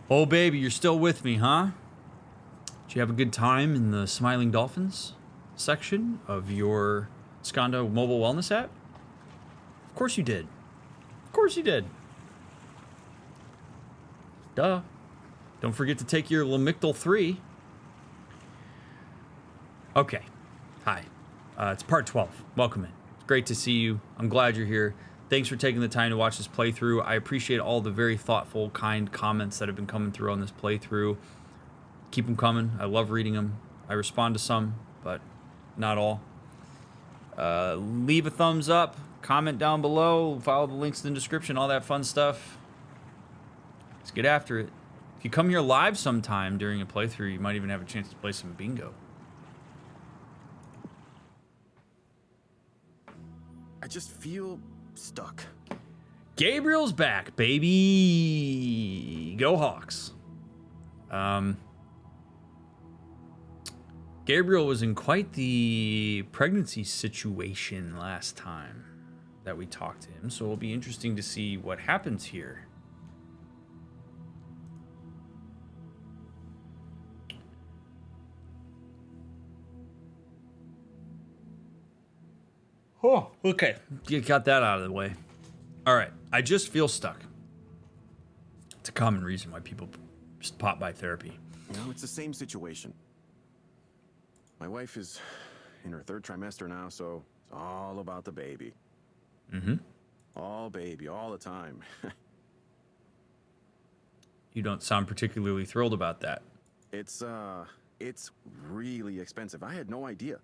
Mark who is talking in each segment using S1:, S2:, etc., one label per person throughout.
S1: Oh, baby, you're still with me, huh? Did you have a good time in the Smiling Dolphins section of your Skondo mobile wellness app? Of course you did. Of course you did. Duh. Don't forget to take your Lamictal 3. Okay. Hi. It's part 12. Welcome in. It's great to see you. I'm glad you're here. Thanks for taking the time to watch this playthrough. I appreciate all the very thoughtful, kind comments that have been coming through on this playthrough. Keep them coming. I love reading them. I respond to some, but not all. Leave a thumbs up. Comment down below. Follow the links in the description. All that fun stuff. Let's get after it. If you come here live sometime during a playthrough, you might even have a chance to play some bingo.
S2: I just feel stuck.
S1: Gabriel's back, baby. Go Hawks. Gabriel was in quite the pregnancy situation last time that we talked to him, so it'll be interesting to see what happens here. Oh, okay. You got that out of the way. All right. I just feel stuck. It's a common reason why people just pop by therapy.
S2: You know, it's the same situation. My wife is in her 3rd trimester now, so it's all about the baby.
S1: Mm-hmm.
S2: All baby, all the time.
S1: You don't sound particularly thrilled about that.
S2: It's really expensive. I had no idea.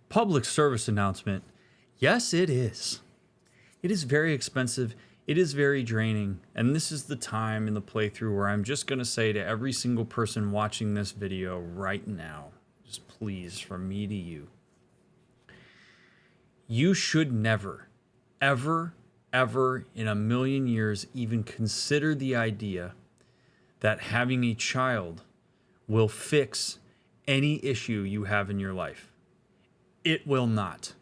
S1: Public service announcement. Yes, it is. It is very expensive. It is very draining. And this is the time in the playthrough where I'm just going to say to every single person watching this video right now, just please, from me to you, you should never, ever, ever in a million years even consider the idea that having a child will fix any issue you have in your life. It will not.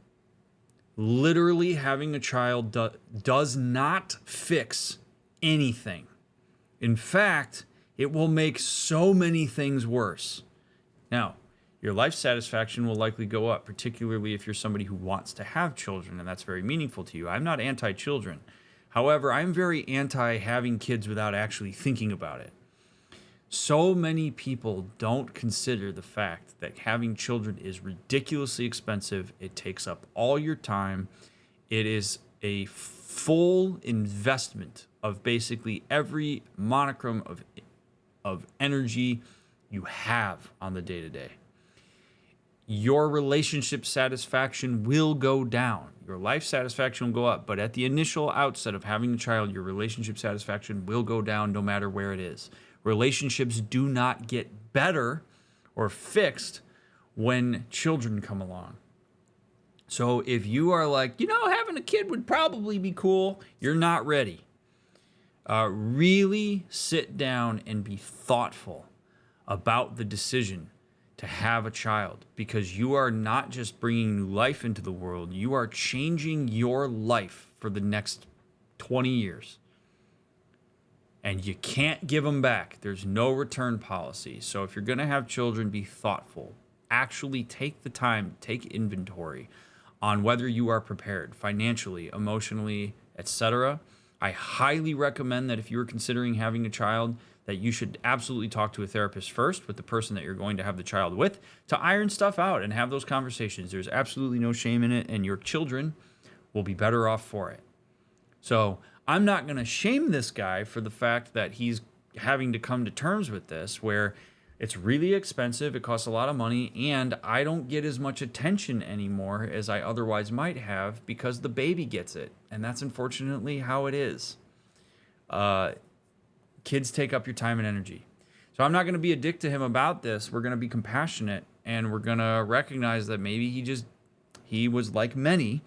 S1: Literally, having a child does not fix anything. In fact, it will make so many things worse. Now, your life satisfaction will likely go up, particularly if you're somebody who wants to have children, and that's very meaningful to you. I'm not anti-children. However, I'm very anti-having kids without actually thinking about it. So many people don't consider the fact that having children is ridiculously expensive. It takes up all your time. It is a full investment of basically every monochrome of energy you have on the day-to-day. Your relationship satisfaction will go down. Your life satisfaction will go up. But at the initial outset of having a child, your relationship satisfaction will go down no matter where it is. Relationships do not get better or fixed when children come along. So if you are like, having a kid would probably be cool, you're not ready. Really sit down and be thoughtful about the decision to have a child, because you are not just bringing new life into the world, you are changing your life for the next 20 years. And you can't give them back. There's no return policy. So if you're going to have children, be thoughtful. Actually take the time, take inventory on whether you are prepared financially, emotionally, etc. I highly recommend that if you're considering having a child, that you should absolutely talk to a therapist first with the person that you're going to have the child with to iron stuff out and have those conversations. There's absolutely no shame in it, and your children will be better off for it. So I'm not going to shame this guy for the fact that he's having to come to terms with this, where it's really expensive, it costs a lot of money, and I don't get as much attention anymore as I otherwise might have because the baby gets it. And that's unfortunately how it is. Kids take up your time and energy. So I'm not going to be a dick to him about this. We're going to be compassionate, and we're going to recognize that maybe he was like many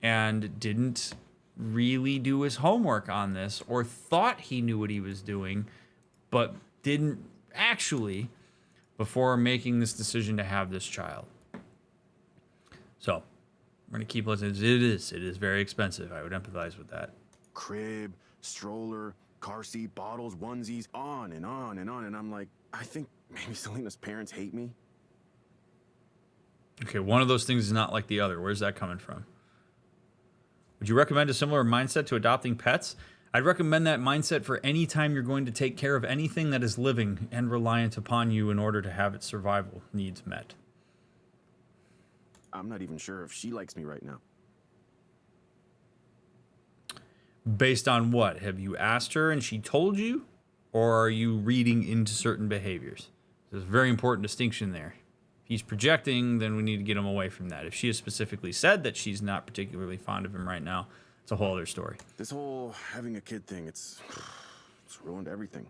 S1: and didn't really do his homework on this, or thought he knew what he was doing, but didn't actually before making this decision to have this child. So we're going to keep listening. It is very expensive. I would empathize with that.
S2: Crib, stroller, car seat, bottles, onesies, on and on and on. And I'm like, I think maybe Selena's parents hate me.
S1: Okay, one of those things is not like the other. Where's that coming from? Would you recommend a similar mindset to adopting pets? I'd recommend that mindset for any time you're going to take care of anything that is living and reliant upon you in order to have its survival needs met.
S2: I'm not even sure if she likes me right now.
S1: Based on what? Have you asked her and she told you? Or are you reading into certain behaviors? There's a very important distinction there. If he's projecting, then we need to get him away from that. If she has specifically said that she's not particularly fond of him right now, it's a whole other story.
S2: This whole having a kid thing, it's ruined everything.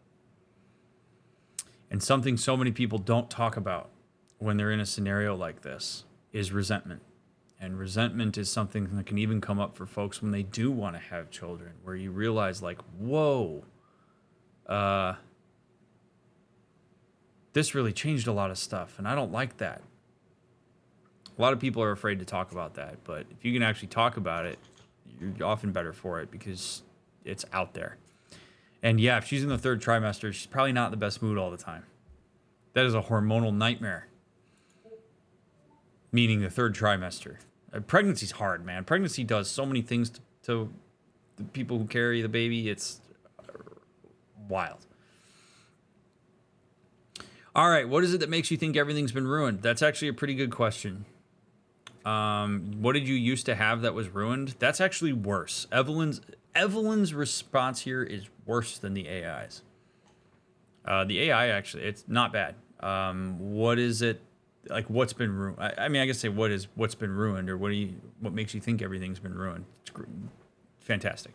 S1: And something so many people don't talk about when they're in a scenario like this is resentment. And resentment is something that can even come up for folks when they do want to have children, where you realize, like, whoa, this really changed a lot of stuff, and I don't like that. A lot of people are afraid to talk about that, but if you can actually talk about it, you're often better for it because it's out there. And yeah, if she's in the third trimester, she's probably not in the best mood all the time. That is a hormonal nightmare. Meaning the third trimester. Pregnancy's hard, man. Pregnancy does so many things to the people who carry the baby. It's wild. All right, what is it that makes you think everything's been ruined? That's actually a pretty good question. What did you used to have that was ruined? That's actually worse. Evelyn's response here is worse than the AI's. The AI actually, it's not bad. What is it? Like, what's been ruined? I mean, I guess say what's been ruined, or what makes you think everything's been ruined? It's fantastic.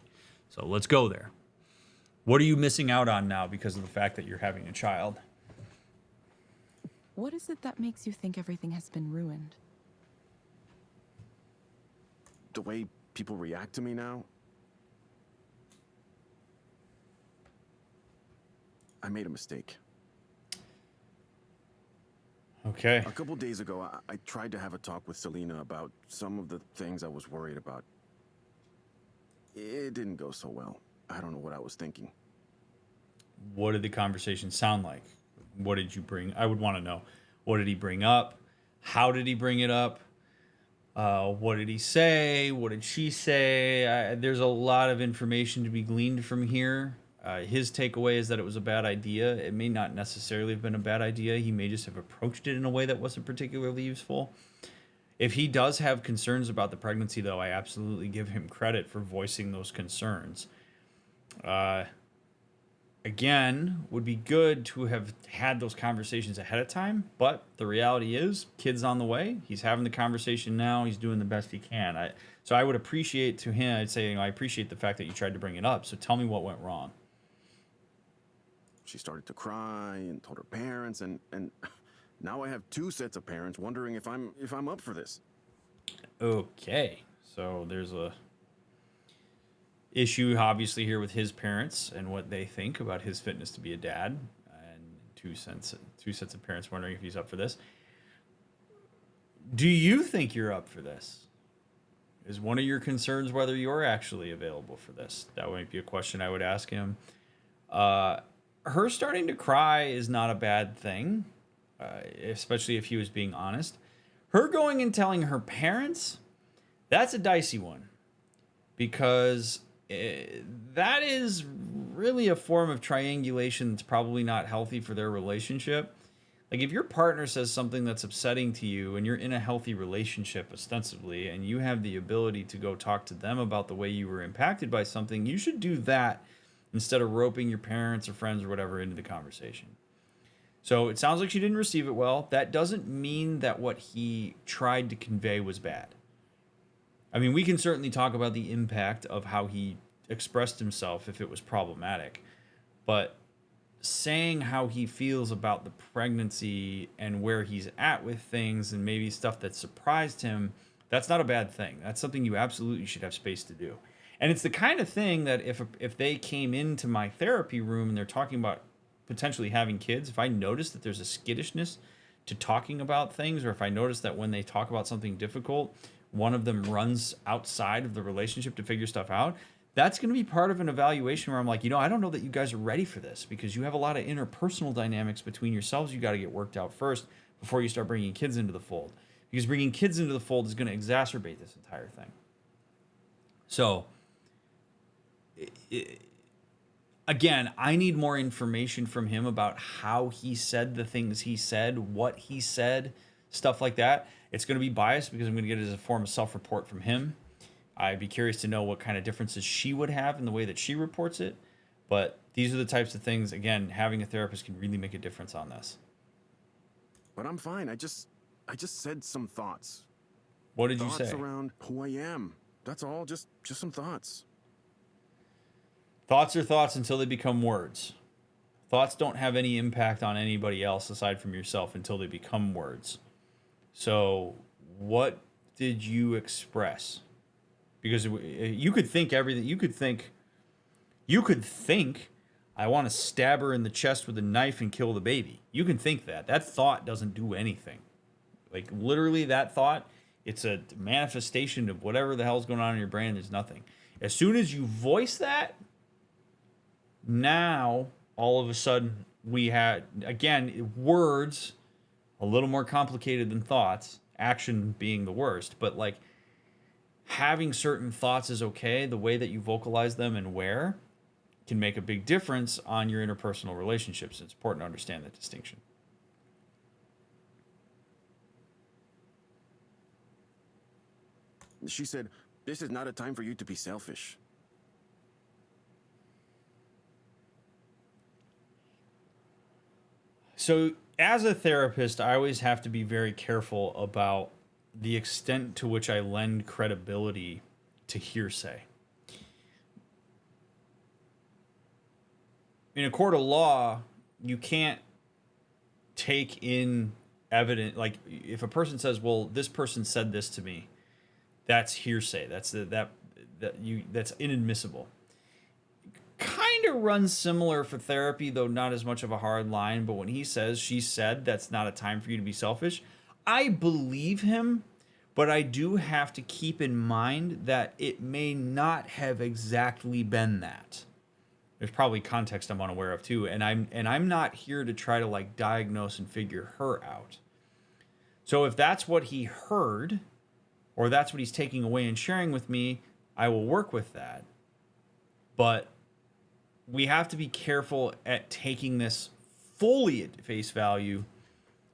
S1: So let's go there. What are you missing out on now because of the fact that you're having a child?
S3: What is it that makes you think everything has been ruined?
S2: The way people react to me now. I made a mistake.
S1: Okay.
S2: A couple days ago, I tried to have a talk with Selena about some of the things I was worried about. It didn't go so well. I don't know what I was thinking.
S1: What did the conversation sound like? What did you bring? I would want to know. What did he bring up? How did he bring it up? What did he say? What did she say? There's a lot of information to be gleaned from here. His takeaway is that it was a bad idea. It may not necessarily have been a bad idea. He may just have approached it in a way that wasn't particularly useful. If he does have concerns about the pregnancy, though, I absolutely give him credit for voicing those concerns. Again, would be good to have had those conversations ahead of time, but the reality is, kid's on the way. He's having the conversation now. He's doing the best he can. So I would appreciate to him, I'd say, I appreciate the fact that you tried to bring it up. So tell me what went wrong.
S2: She started to cry and told her parents, and now I have two sets of parents wondering if I'm up for this.
S1: Okay, so there's a issue obviously here with his parents and what they think about his fitness to be a dad, and two sets of parents wondering if he's up for this. Do you think you're up for this? Is one of your concerns whether you're actually available for this? That might be a question I would ask him. Her starting to cry is not a bad thing, especially if he was being honest. Her going and telling her parents, that's a dicey one, because that is really a form of triangulation that's probably not healthy for their relationship. Like, if your partner says something that's upsetting to you and you're in a healthy relationship ostensibly, and you have the ability to go talk to them about the way you were impacted by something, you should do that instead of roping your parents or friends or whatever into the conversation. So it sounds like she didn't receive it well. That doesn't mean that what he tried to convey was bad. I mean, we can certainly talk about the impact of how he expressed himself if it was problematic, but saying how he feels about the pregnancy and where he's at with things and maybe stuff that surprised him, that's not a bad thing. That's something you absolutely should have space to do. And it's the kind of thing that if they came into my therapy room and they're talking about potentially having kids, if I notice that there's a skittishness to talking about things, or if I notice that when they talk about something difficult, one of them runs outside of the relationship to figure stuff out, That's going to be part of an evaluation where I'm like, I don't know that you guys are ready for this because you have a lot of interpersonal dynamics between yourselves you got to get worked out first before you start bringing kids into the fold. Because bringing kids into the fold is going to exacerbate this entire thing. So, again, I need more information from him about how he said the things he said, what he said, stuff like that. It's going to be biased because I'm going to get it as a form of self-report from him. I'd be curious to know what kind of differences she would have in the way that she reports it. But these are the types of things, again, having a therapist can really make a difference on this.
S2: But I'm fine. I just said some thoughts.
S1: What did you say?
S2: Thoughts around who I am. That's all. Just some thoughts.
S1: Thoughts are thoughts until they become words. Thoughts don't have any impact on anybody else aside from yourself until they become words. So, what did you express? Because you could think everything. You could think, I want to stab her in the chest with a knife and kill the baby. You can think that. That thought doesn't do anything. Like, literally, that thought, it's a manifestation of whatever the hell's going on in your brain. There's nothing. As soon as you voice that, now, all of a sudden, we had, again, words, a little more complicated than thoughts, action being the worst, but like, having certain thoughts is okay. The way that you vocalize them and where can make a big difference on your interpersonal relationships. It's important to understand that distinction.
S2: She said, "This is not a time for you to be selfish."
S1: So, as a therapist, I always have to be very careful about the extent to which I lend credibility to hearsay. In a court of law, you can't take in evidence. Like, if a person says, "Well, this person said this to me," that's hearsay. That's inadmissible. Kind of runs similar for therapy, though not as much of a hard line. But when he says, "She said that's not a time for you to be selfish," I believe him, but I do have to keep in mind that it may not have exactly been that. There's probably context I'm unaware of too, and I'm not here to try to like diagnose and figure her out. So if that's what he heard, or that's what he's taking away and sharing with me, I will work with that. But we have to be careful at taking this fully at face value.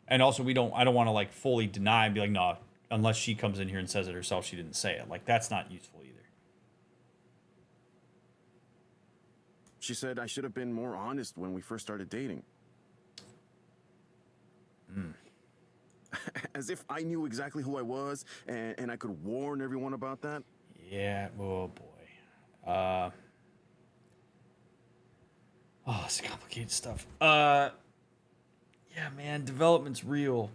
S1: And also I don't want to like fully deny and be like, no, unless she comes in here and says it herself, she didn't say it. Like, that's not useful either.
S2: She said I should have been more honest when we first started dating. As if I knew exactly who I was and I could warn everyone about that.
S1: Yeah, oh boy. It's complicated stuff. Yeah, man, development's real.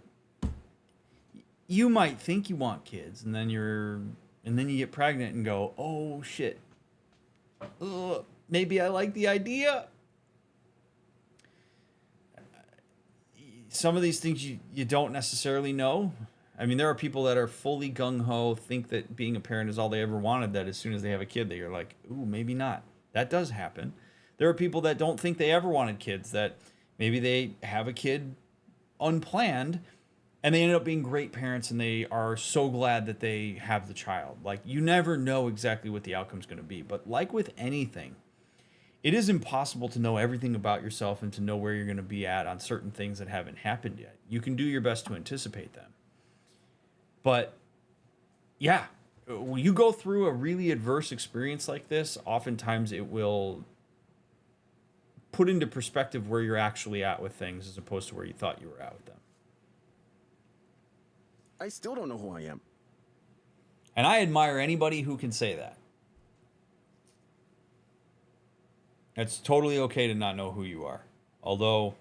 S1: You might think you want kids, and then you get pregnant and go, "Oh shit. Maybe I like the idea." Some of these things you don't necessarily know. I mean, there are people that are fully gung-ho, think that being a parent is all they ever wanted, that as soon as they have a kid, they're like, ooh, maybe not. That does happen. There are people that don't think they ever wanted kids, that maybe they have a kid unplanned, and they end up being great parents, and they are so glad that they have the child. Like, you never know exactly what the outcome's going to be. But like with anything, it is impossible to know everything about yourself and to know where you're going to be at on certain things that haven't happened yet. You can do your best to anticipate them. But yeah, when you go through a really adverse experience like this, oftentimes it will put into perspective where you're actually at with things as opposed to where you thought you were at with them.
S2: I still don't know who I am.
S1: And I admire anybody who can say that. It's totally okay to not know who you are. Although,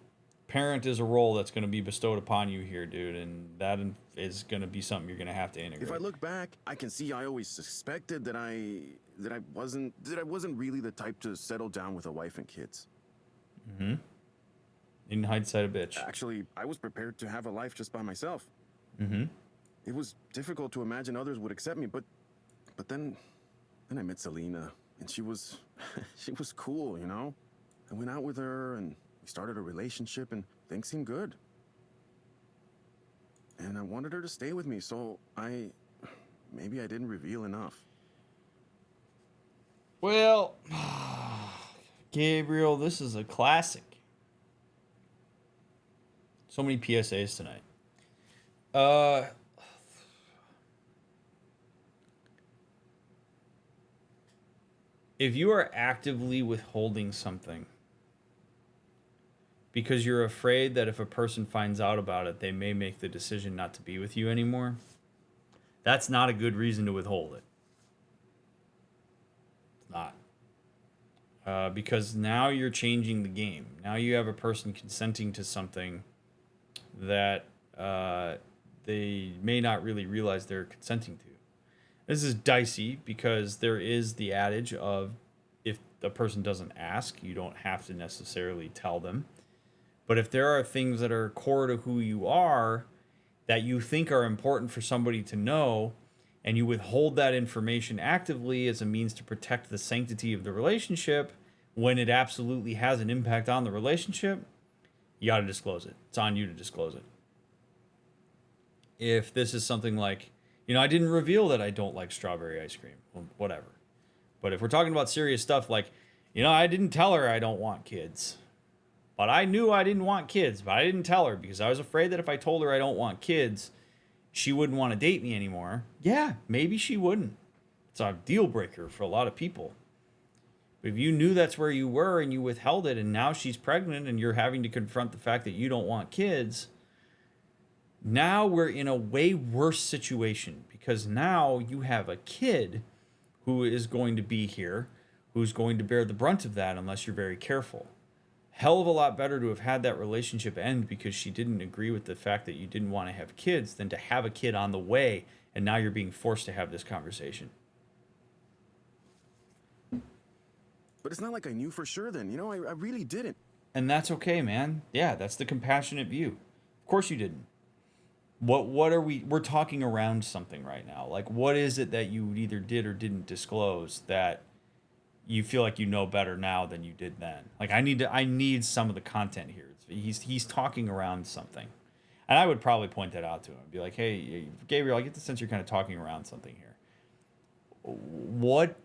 S1: parent is a role that's going to be bestowed upon you here, dude, and that is going to be something you're going to have to integrate.
S2: If I look back, I can see I always suspected that I wasn't really the type to settle down with a wife and kids.
S1: Mm-hmm. In hindsight, a bitch.
S2: Actually, I was prepared to have a life just by myself.
S1: Mm-hmm.
S2: It was difficult to imagine others would accept me, but then I met Selena, And she was, she was cool, you know? I went out with her and we started a relationship and things seemed good. And I wanted her to stay with me, so maybe I didn't reveal enough.
S1: Well, Gabriel, this is a classic. So many PSAs tonight. If you are actively withholding something because you're afraid that if a person finds out about it, they may make the decision not to be with you anymore, that's not a good reason to withhold it. It's not. Because now you're changing the game. Now you have a person consenting to something that they may not really realize they're consenting to. This is dicey because there is the adage of if the person doesn't ask, you don't have to necessarily tell them. But if there are things that are core to who you are that you think are important for somebody to know, and you withhold that information actively as a means to protect the sanctity of the relationship when it absolutely has an impact on the relationship, you got to disclose it. It's on you to disclose it. If this is something like, I didn't reveal that I don't like strawberry ice cream, well, whatever. But if we're talking about serious stuff like, I didn't tell her I don't want kids, but I knew I didn't want kids, but I didn't tell her because I was afraid that if I told her I don't want kids, she wouldn't want to date me anymore. Yeah, maybe she wouldn't. It's a deal breaker for a lot of people. But if you knew that's where you were and you withheld it and now she's pregnant and you're having to confront the fact that you don't want kids, now we're in a way worse situation because now you have a kid who is going to be here, who's going to bear the brunt of that unless you're very careful. Hell of a lot better to have had that relationship end because she didn't agree with the fact that you didn't want to have kids than to have a kid on the way and now you're being forced to have this conversation.
S2: But it's not like I knew for sure then, I really didn't.
S1: And that's okay, man. Yeah, that's the compassionate view. Of course you didn't. What are we're talking around something right now. Like, what is it that you either did or didn't disclose that you feel like you know better now than you did then? Like, I need some of the content here. He's talking around something. And I would probably point that out to him. Be like, hey, Gabriel, I get the sense you're kind of talking around something here. What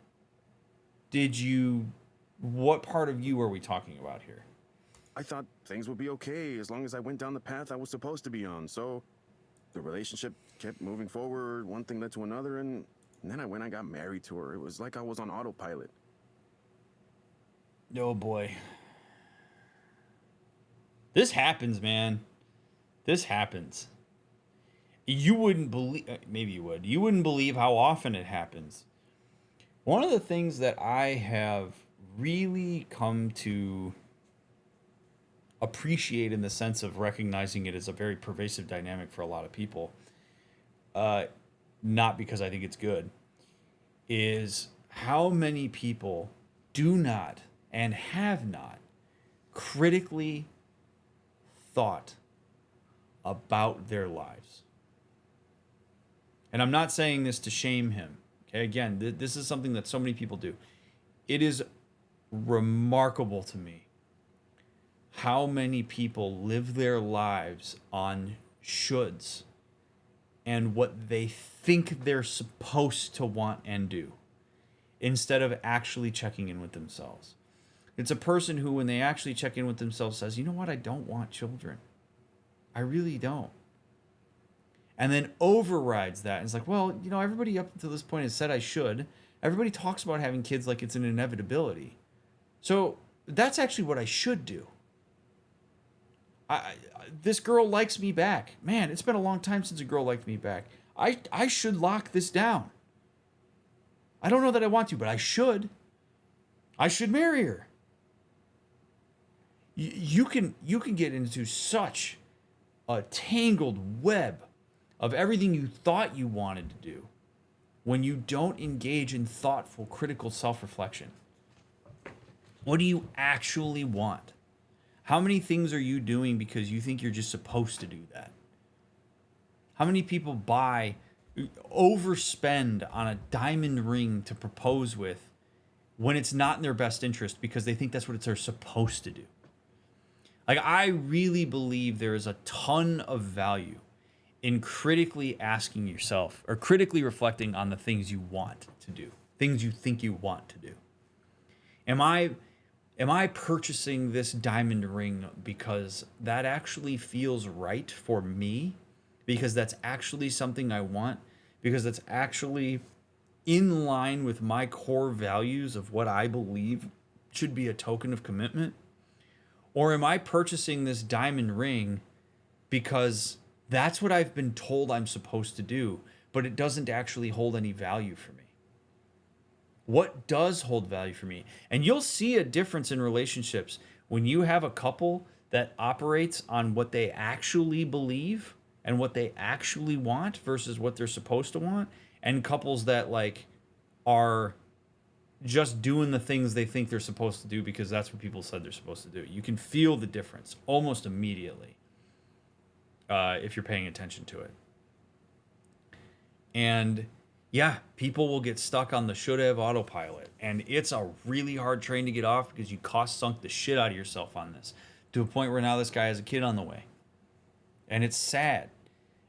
S1: part of you are we talking about here?
S2: I thought things would be okay as long as I went down the path I was supposed to be on, so the relationship kept moving forward, one thing led to another, and then I got married to her. It was like I was on autopilot.
S1: Oh boy. This happens, man. This happens. You wouldn't believe, maybe you would. You wouldn't believe how often it happens. One of the things that I have really come to appreciate in the sense of recognizing it as a very pervasive dynamic for a lot of people, not because I think it's good, is how many people do not and have not critically thought about their lives. And I'm not saying this to shame him. Okay, again, this is something that so many people do. It is remarkable to me how many people live their lives on shoulds and what they think they're supposed to want and do instead of actually checking in with themselves. It's a person who, when they actually check in with themselves, says, you know what, I don't want children. I really don't. And then overrides that and is like, well, everybody up until this point has said I should. Everybody talks about having kids like it's an inevitability. So that's actually what I should do. This girl likes me back. Man, it's been a long time since a girl liked me back. I should lock this down. I don't know that I want to, but I should. I should marry her. You can get into such a tangled web of everything you thought you wanted to do when you don't engage in thoughtful, critical self-reflection. What do you actually want? How many things are you doing because you think you're just supposed to do that? How many people overspend on a diamond ring to propose with when it's not in their best interest because they think that's what they're supposed to do. Like, I really believe there is a ton of value in critically asking yourself or critically reflecting on the things you want to do, things you think you want to do. Am I purchasing this diamond ring because that actually feels right for me? Because that's actually something I want? Because that's actually in line with my core values of what I believe should be a token of commitment? Or am I purchasing this diamond ring because that's what I've been told I'm supposed to do, but it doesn't actually hold any value for me? What does hold value for me? And you'll see a difference in relationships when you have a couple that operates on what they actually believe and what they actually want versus what they're supposed to want, and couples that like are just doing the things they think they're supposed to do because that's what people said they're supposed to do. You can feel the difference almost immediately if you're paying attention to it. And yeah, people will get stuck on the should have autopilot. And it's a really hard train to get off because you cost sunk the shit out of yourself on this to a point where now this guy has a kid on the way. And it's sad.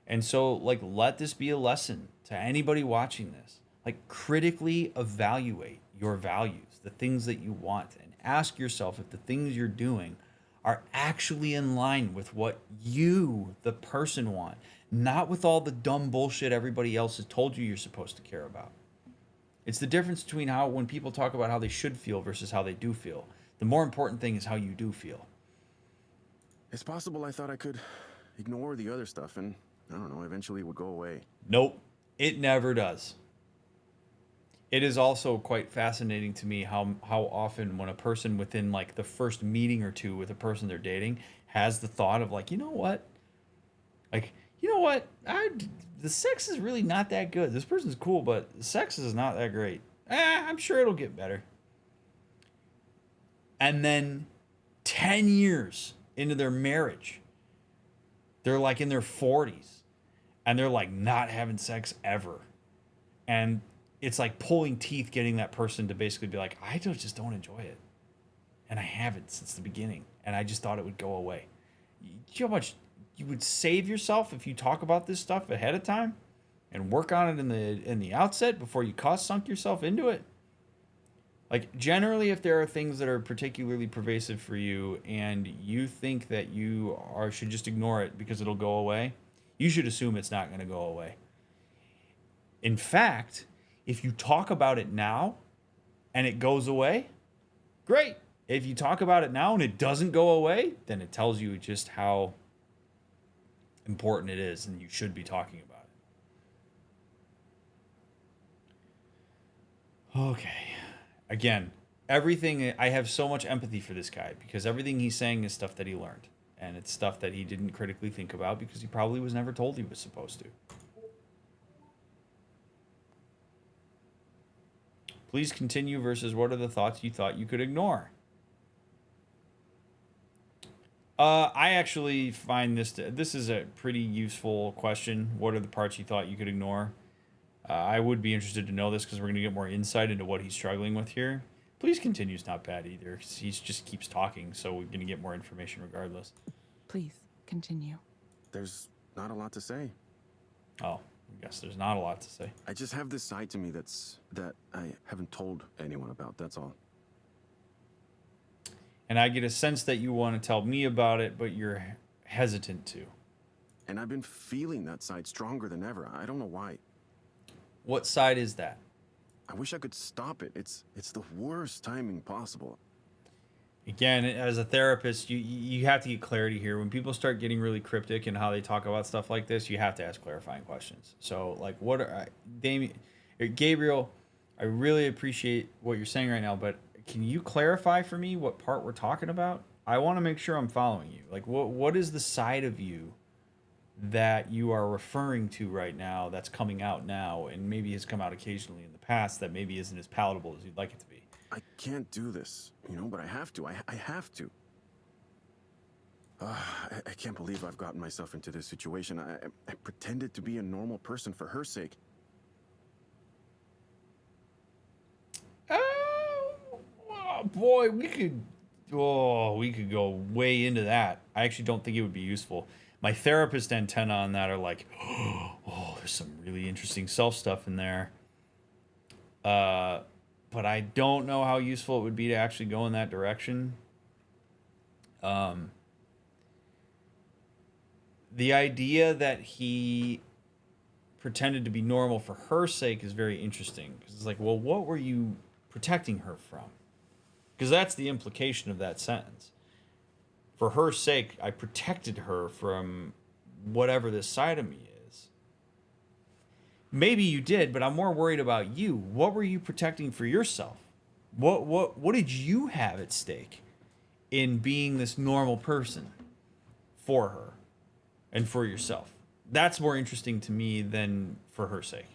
S1: And so, like, let this be a lesson to anybody watching this. Like, critically evaluate your values, the things that you want, and ask yourself if the things you're doing are actually in line with what you, the person, want, not with all the dumb bullshit everybody else has told you you're supposed to care about. It's the difference between how, when people talk about how they should feel versus how they do feel. The more important thing is how you do feel.
S2: It's possible I thought I could ignore the other stuff and, I don't know, eventually it would go away.
S1: Nope, it never does. It is also quite fascinating to me how often when a person within like the first meeting or two with a person they're dating has the thought of like, you know what? Like, you know what? The sex is really not that good. This person's cool, but the sex is not that great. I'm sure it'll get better. And then 10 years into their marriage, they're like in their 40s and they're like not having sex ever. And it's like pulling teeth getting that person to basically be like, I just don't enjoy it. And I haven't since the beginning. And I just thought it would go away. You know how much you would save yourself if you talk about this stuff ahead of time and work on it in the outset before you cost sunk yourself into it? Like, generally, if there are things that are particularly pervasive for you and you think that you should just ignore it because it'll go away, you should assume it's not going to go away. In fact, if you talk about it now and it goes away, great. If you talk about it now and it doesn't go away, then it tells you just how important it is and you should be talking about it. Okay. Again, everything, I have so much empathy for this guy because everything he's saying is stuff that he learned. And it's stuff that he didn't critically think about because he probably was never told he was supposed to. Please continue versus what are the thoughts you thought you could ignore? I actually find this is a pretty useful question. What are the parts you thought you could ignore? I would be interested to know this because we're going to get more insight into what he's struggling with here. Please continue is not bad either. He just keeps talking, so we're going to get more information regardless.
S3: Please, continue.
S2: There's not a lot to say.
S1: Oh, I guess there's not a lot to say.
S2: I just have this side to me that I haven't told anyone about, that's all.
S1: And I get a sense that you want to tell me about it, but you're hesitant to.
S2: And I've been feeling that side stronger than ever. I don't know why.
S1: What side is that?
S2: I wish I could stop it. It's the worst timing possible.
S1: Again, as a therapist, you have to get clarity here. When people start getting really cryptic in how they talk about stuff like this, you have to ask clarifying questions. So, like, what are Gabriel? I really appreciate what you're saying right now, but can you clarify for me what part we're talking about? I want to make sure I'm following you. Like, what is the side of you that you are referring to right now that's coming out now and maybe has come out occasionally in the past that maybe isn't as palatable as you'd like it to be?
S2: I can't do this, but I have to. I have to. I can't believe I've gotten myself into this situation. I pretended to be a normal person for her sake.
S1: boy, we could go way into that. I actually don't think it would be useful. My therapist antenna on that are like, oh, there's some really interesting self stuff in there. But I don't know how useful it would be to actually go in that direction. The idea that he pretended to be normal for her sake is very interesting, because it's like, well, what were you protecting her from? Because that's the implication of that sentence. For her sake, I protected her from whatever this side of me is. Maybe you did, but I'm more worried about you. What were you protecting for yourself? What did you have at stake in being this normal person for her and for yourself? That's more interesting to me than for her sake.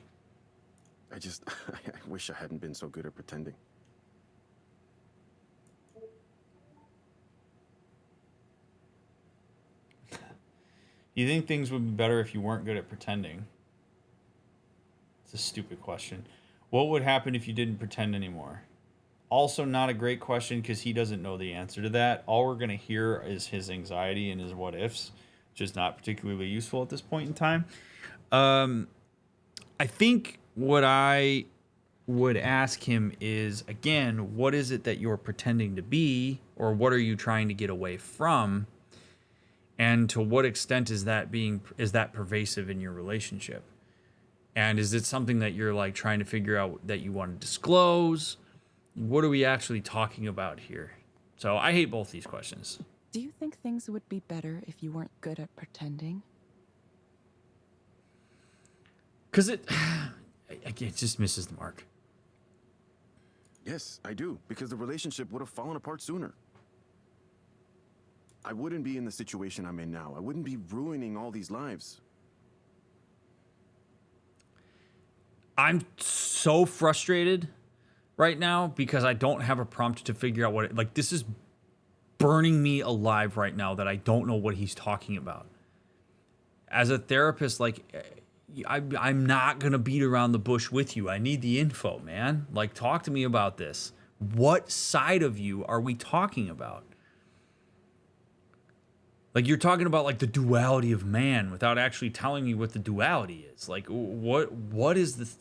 S2: I wish I hadn't been so good at pretending.
S1: You think things would be better if you weren't good at pretending? It's a stupid question. What would happen if you didn't pretend anymore? Also not a great question, because he doesn't know the answer to that. All we're going to hear is his anxiety and his what ifs, which is not particularly useful at this point in time. I think what I would ask him is, again, what is it that you're pretending to be, or what are you trying to get away from? And to what extent is that pervasive in your relationship? And is it something that you're like trying to figure out that you want to disclose? What are we actually talking about here? So I hate both these questions.
S3: Do you think things would be better if you weren't good at pretending?
S1: Because it just misses the mark.
S2: Yes, I do, because the relationship would have fallen apart sooner. I wouldn't be in the situation I'm in now. I wouldn't be ruining all these lives.
S1: I'm so frustrated right now because I don't have a prompt to figure out this is burning me alive right now that I don't know what he's talking about. As a therapist, I'm not going to beat around the bush with you. I need the info, man. Talk to me about this. What side of you are we talking about? You're talking about the duality of man without actually telling me what the duality is. What is this?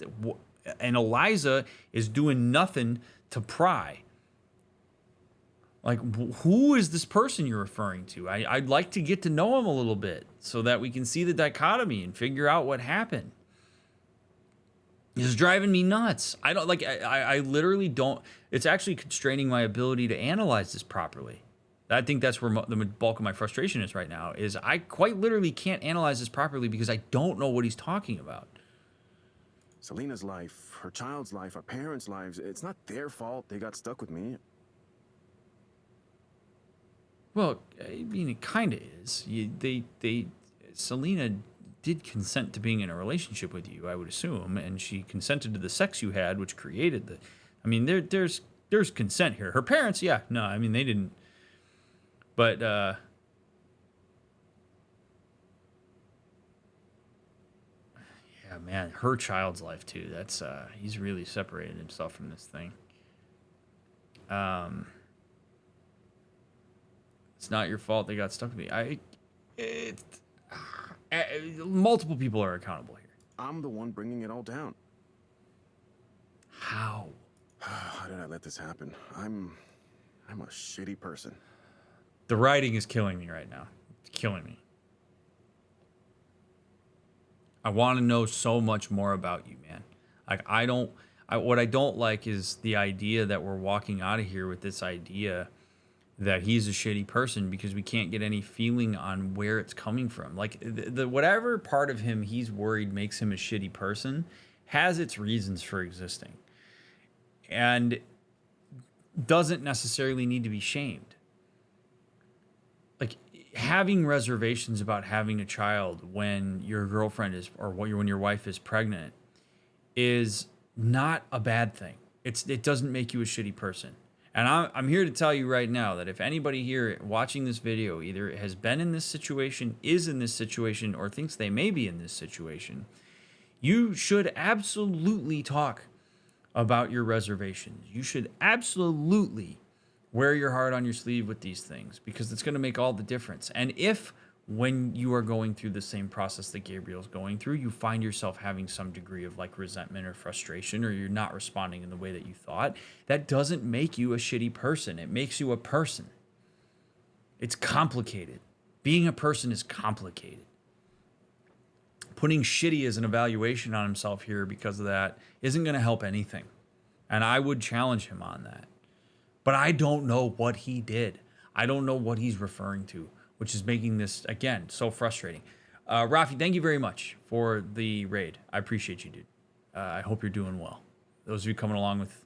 S1: And Eliza is doing nothing to pry. Who is this person you're referring to? I'd like to get to know him a little bit so that we can see the dichotomy and figure out what happened. It's driving me nuts. I literally don't. It's actually constraining my ability to analyze this properly. I think that's where the bulk of my frustration is right now, is I quite literally can't analyze this properly because I don't know what he's talking about.
S2: Selena's life, her child's life, our parents' lives, it's not their fault they got stuck with me.
S1: Well, I mean, it kind of is. Selena did consent to being in a relationship with you, I would assume, and she consented to the sex you had, which created the... I mean, there's consent here. Her parents, yeah, no, I mean, they didn't... But, yeah, man, her child's life, too. That's, he's really separated himself from this thing. It's not your fault they got stuck with me. Multiple people are accountable here.
S2: I'm the one bringing it all down.
S1: How?
S2: How did I let this happen? I'm a shitty person.
S1: The writing is killing me right now. It's killing me. I want to know so much more about you, man. What I don't like is the idea that we're walking out of here with this idea that he's a shitty person because we can't get any feeling on where it's coming from. The whatever part of him he's worried makes him a shitty person has its reasons for existing and doesn't necessarily need to be shamed. Having reservations about having a child when your girlfriend is, or when your wife is pregnant, is not a bad thing. It doesn't make you a shitty person. And I'm here to tell you right now that if anybody here watching this video either has been in this situation, is in this situation, or thinks they may be in this situation, you should absolutely talk about your reservations. You should absolutely Wear your heart on your sleeve with these things because it's going to make all the difference. And if when you are going through the same process that Gabriel's going through, you find yourself having some degree of like resentment or frustration, or you're not responding in the way that you thought, that doesn't make you a shitty person. It makes you a person. It's complicated. Being a person is complicated. Putting shitty as an evaluation on himself here because of that isn't going to help anything. And I would challenge him on that. But I don't know what he did. I don't know what he's referring to, which is making this, again, so frustrating. Rafi, thank you very much for the raid. I appreciate you, dude. I hope you're doing well. Those of you coming along with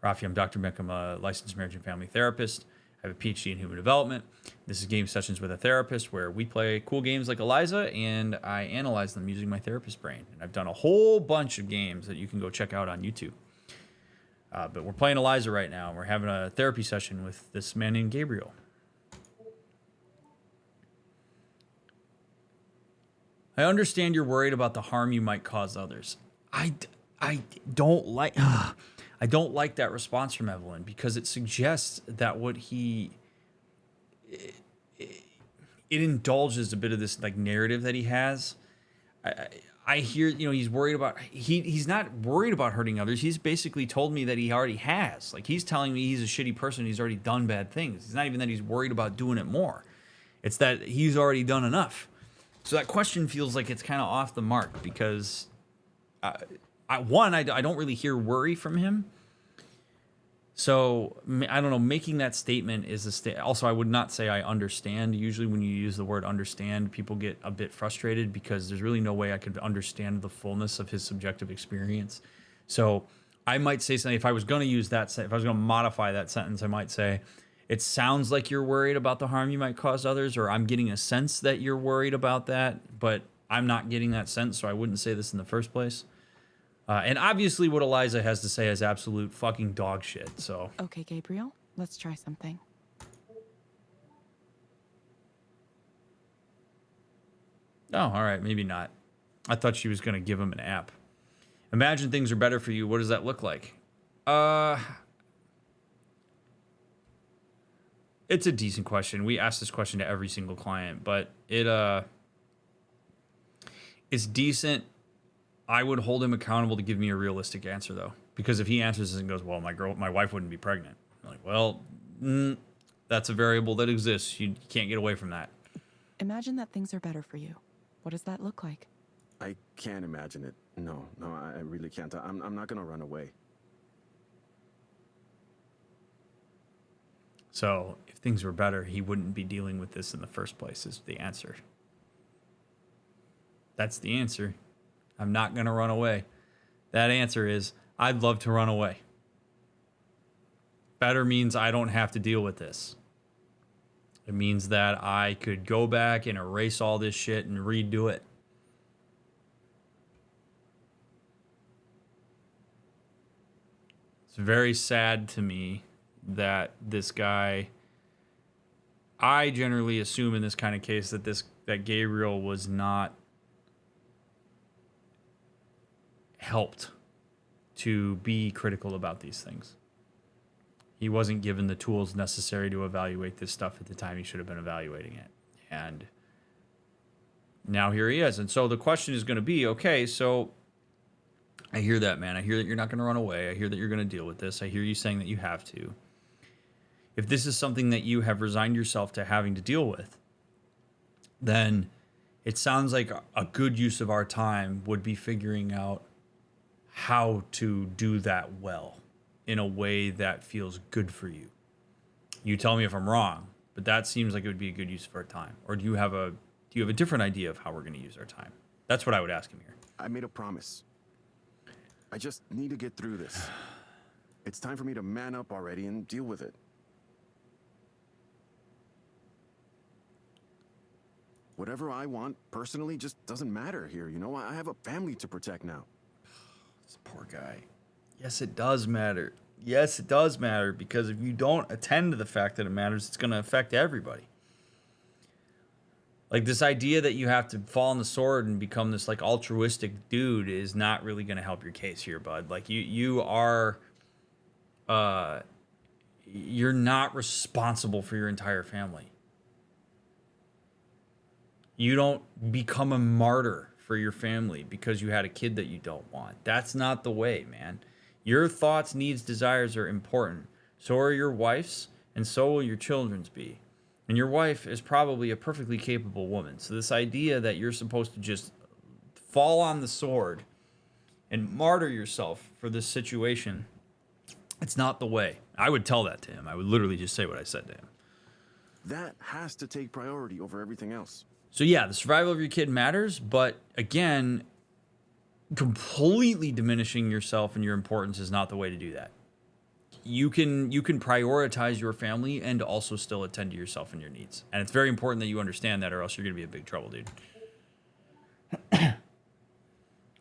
S1: Rafi, I'm DrMick. I'm a licensed marriage and family therapist. I have a PhD in human development. This is Game Sessions with a Therapist, where we play cool games like Eliza, and I analyze them using my therapist brain. And I've done a whole bunch of games that you can go check out on YouTube. But we're playing Eliza right now. We're having a therapy session with this man named Gabriel. I understand you're worried about the harm you might cause others. I don't like that response from Evelyn, because it suggests that it indulges a bit of this like narrative that he has. I hear, he's worried about, he's not worried about hurting others. He's basically told me that he already has. Like, he's telling me he's a shitty person. He's already done bad things. It's not even that he's worried about doing it more. It's that he's already done enough. So that question feels like it's kind of off the mark, because I don't really hear worry from him. So I don't know, making that statement is a statement. Also, I would not say I understand. Usually when you use the word understand, people get a bit frustrated, because there's really no way I could understand the fullness of his subjective experience. So I might say something, if I was going to use that, if I was going to modify that sentence, I might say, it sounds like you're worried about the harm you might cause others, or I'm getting a sense that you're worried about that, but I'm not getting that sense, so I wouldn't say this in the first place. And obviously what Eliza has to say is absolute fucking dog shit, so.
S3: Okay, Gabriel, let's try something.
S1: Oh, all right, maybe not. I thought she was going to give him an app. Imagine things are better for you. What does that look like? It's a decent question. We ask this question to every single client, but it's decent. I would hold him accountable to give me a realistic answer, though, because if he answers this and goes, well, my wife wouldn't be pregnant. I'm like, well, that's a variable that exists. You can't get away from that.
S3: Imagine that things are better for you. What does that look like?
S2: I can't imagine it. No, I really can't. I'm not gonna run away.
S1: So if things were better, he wouldn't be dealing with this in the first place, is the answer. That's the answer. I'm not going to run away. That answer is, I'd love to run away. Better means I don't have to deal with this. It means that I could go back and erase all this shit and redo it. It's very sad to me that this guy, I generally assume in this kind of case that Gabriel was not helped to be critical about these things. He wasn't given the tools necessary to evaluate this stuff at the time he should have been evaluating it. And now here he is. And so the question is going to be, okay, so I hear that, man. I hear that you're not going to run away. I hear that you're going to deal with this. I hear you saying that you have to. If this is something that you have resigned yourself to having to deal with, then it sounds like a good use of our time would be figuring out how to do that well in a way that feels good for you. You tell me if I'm wrong, but that seems like it would be a good use of our time. Or do you have a different idea of how we're going to use our time? That's what I would ask him here.
S2: I made a promise. I just need to get through this. It's time for me to man up already and deal with it. Whatever I want personally just doesn't matter here. I have a family to protect now.
S1: This poor guy. Yes, it does matter. Yes, it does matter, because if you don't attend to the fact that it matters, it's going to affect everybody. Like, this idea that you have to fall on the sword and become this like altruistic dude is not really going to help your case here, bud. Like, you are you're not responsible for your entire family. You don't become a martyr for your family because you had a kid that you don't want. That's not the way, man. Your thoughts, needs, desires are important. So are your wife's, and so will your children's be. And your wife is probably a perfectly capable woman. So this idea that you're supposed to just fall on the sword and martyr yourself for this situation, it's not the way. I would tell that to him. I would literally just say what I said to him.
S2: That has to take priority over everything else.
S1: So yeah, the survival of your kid matters, but again, completely diminishing yourself and your importance is not the way to do that. You can prioritize your family and also still attend to yourself and your needs. And it's very important that you understand that, or else you're going to be in big trouble, dude.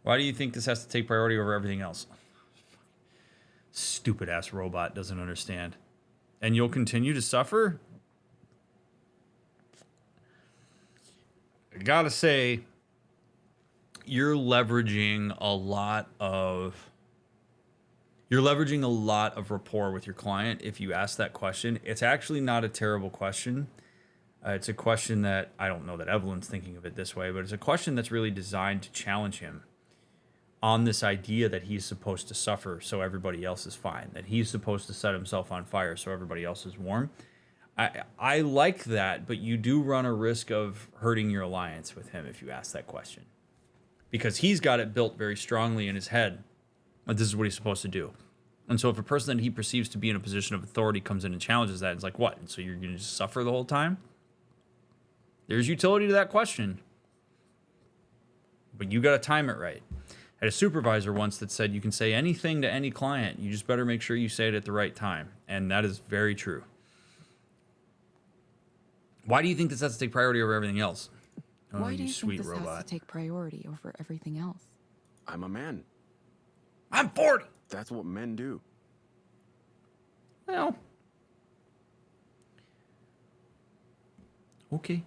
S1: Why do you think this has to take priority over everything else? Stupid ass robot doesn't understand. And you'll continue to suffer? I gotta say, you're leveraging a lot of rapport with your client if you ask that question. It's actually not a terrible question. It's a question that, I don't know that Evelyn's thinking of it this way, but it's a question that's really designed to challenge him on this idea that he's supposed to suffer so everybody else is fine, that he's supposed to set himself on fire so everybody else is warm. I like that, but you do run a risk of hurting your alliance with him if you ask that question. Because he's got it built very strongly in his head that this is what he's supposed to do. And so if a person that he perceives to be in a position of authority comes in and challenges that, it's like, what? And so you're going to just suffer the whole time? There's utility to that question. But you got to time it right. I had a supervisor once that said you can say anything to any client. You just better make sure you say it at the right time. And that is very true. Why do you think this has to take priority over everything else? Oh,
S3: Why do you think
S1: sweet
S3: this
S1: robot.
S3: has to take priority over everything else?
S2: I'm a man.
S1: I'm 40.
S2: That's what men do.
S1: Well, okay.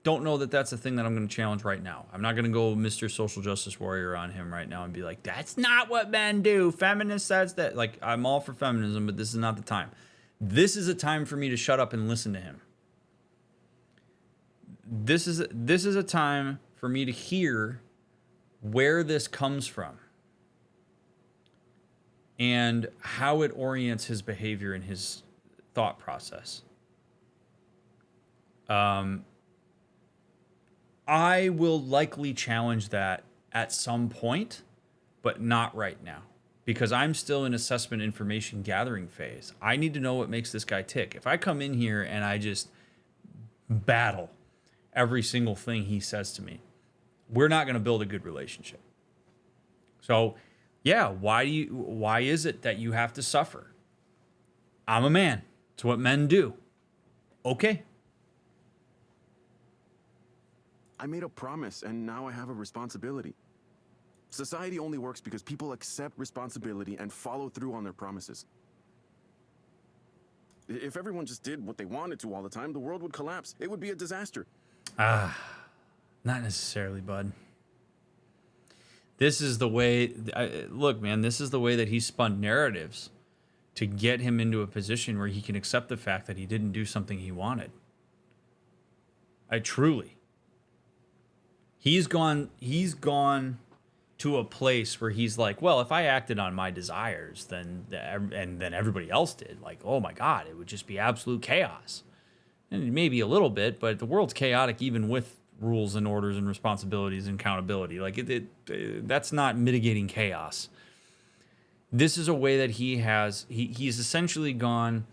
S1: Don't know that that's a thing that I'm going to challenge right now. I'm not going to go Mr. Social Justice Warrior on him right now and be like, that's not what men do. Feminist says that. Like, I'm all for feminism, but this is not the time. This is a time for me to shut up and listen to him. This is a time for me to hear where this comes from and how it orients his behavior and his thought process. I will likely challenge that at some point, but not right now, because I'm still in assessment information gathering phase. I need to know what makes this guy tick. If I come in here and I just battle every single thing he says to me, we're not going to build a good relationship. So, yeah, why is it that you have to suffer? I'm a man. It's what men do. Okay.
S2: I made a promise, and now I have a responsibility. Society only works because people accept responsibility and follow through on their promises. If everyone just did what they wanted to all the time, the world would collapse. It would be a disaster.
S1: Not necessarily, bud. This is the way... look, man, this is the way that he spun narratives to get him into a position where he can accept the fact that he didn't do something he wanted. Truly. He's gone to a place where he's like, well, if I acted on my desires, then everybody else did, like, oh my God, it would just be absolute chaos. And maybe a little bit, but the world's chaotic even with rules and orders and responsibilities and accountability. Like that's not mitigating chaos. This is a way that he's essentially gone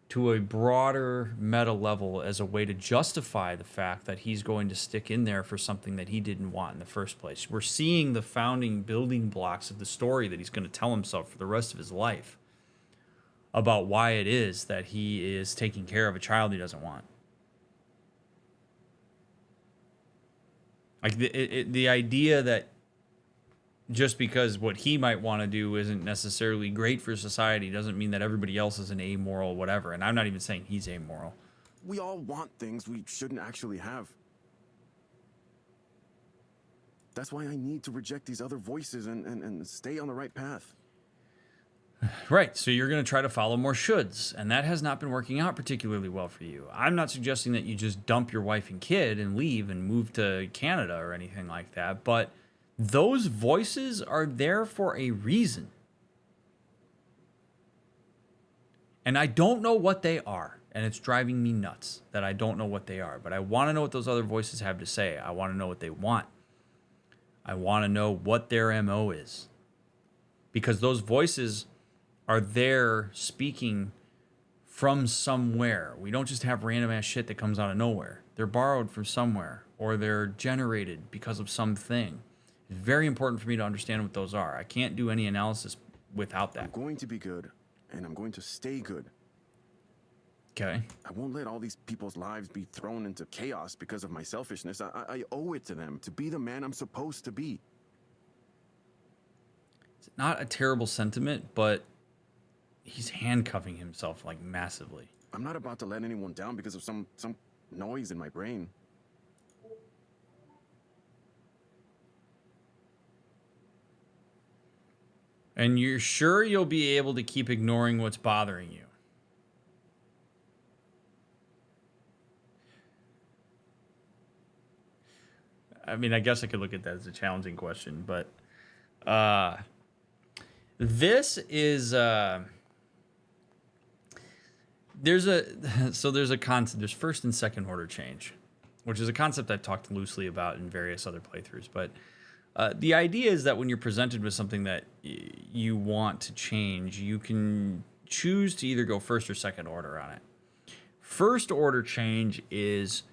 S1: to a broader meta level as a way to justify the fact that he's going to stick in there for something that he didn't want in the first place. We're seeing the founding building blocks of the story that he's going to tell himself for the rest of his life about why it is that he is taking care of a child he doesn't want. Like the idea that just because what he might want to do isn't necessarily great for society doesn't mean that everybody else is an amoral whatever. And I'm not even saying he's amoral.
S2: We all want things we shouldn't actually have. That's why I need to reject these other voices and stay on the right path.
S1: Right. So you're going to try to follow more shoulds, and that has not been working out particularly well for you. I'm not suggesting that you just dump your wife and kid and leave and move to Canada or anything like that, but those voices are there for a reason. And I don't know what they are, and it's driving me nuts that I don't know what they are, but I want to know what those other voices have to say. I want to know what they want. I want to know what their MO is. Because those voices are there speaking from somewhere. We don't just have random ass shit that comes out of nowhere. They're borrowed from somewhere, or they're generated because of something. It's very important for me to understand what those are. I can't do any analysis without that.
S2: I'm going to be good, and I'm going to stay good.
S1: Okay.
S2: I won't let all these people's lives be thrown into chaos because of my selfishness. I owe it to them to be the man I'm supposed to be.
S1: It's not a terrible sentiment, but he's handcuffing himself like massively.
S2: I'm not about to let anyone down because of some noise in my brain.
S1: And you're sure you'll be able to keep ignoring what's bothering you? I mean, I guess I could look at that as a challenging question, but this is there's a concept. There's first and second order change, which is a concept I've talked loosely about in various other playthroughs. But the idea is that when you're presented with something that you want to change, you can choose to either go first or second order on it. First order change is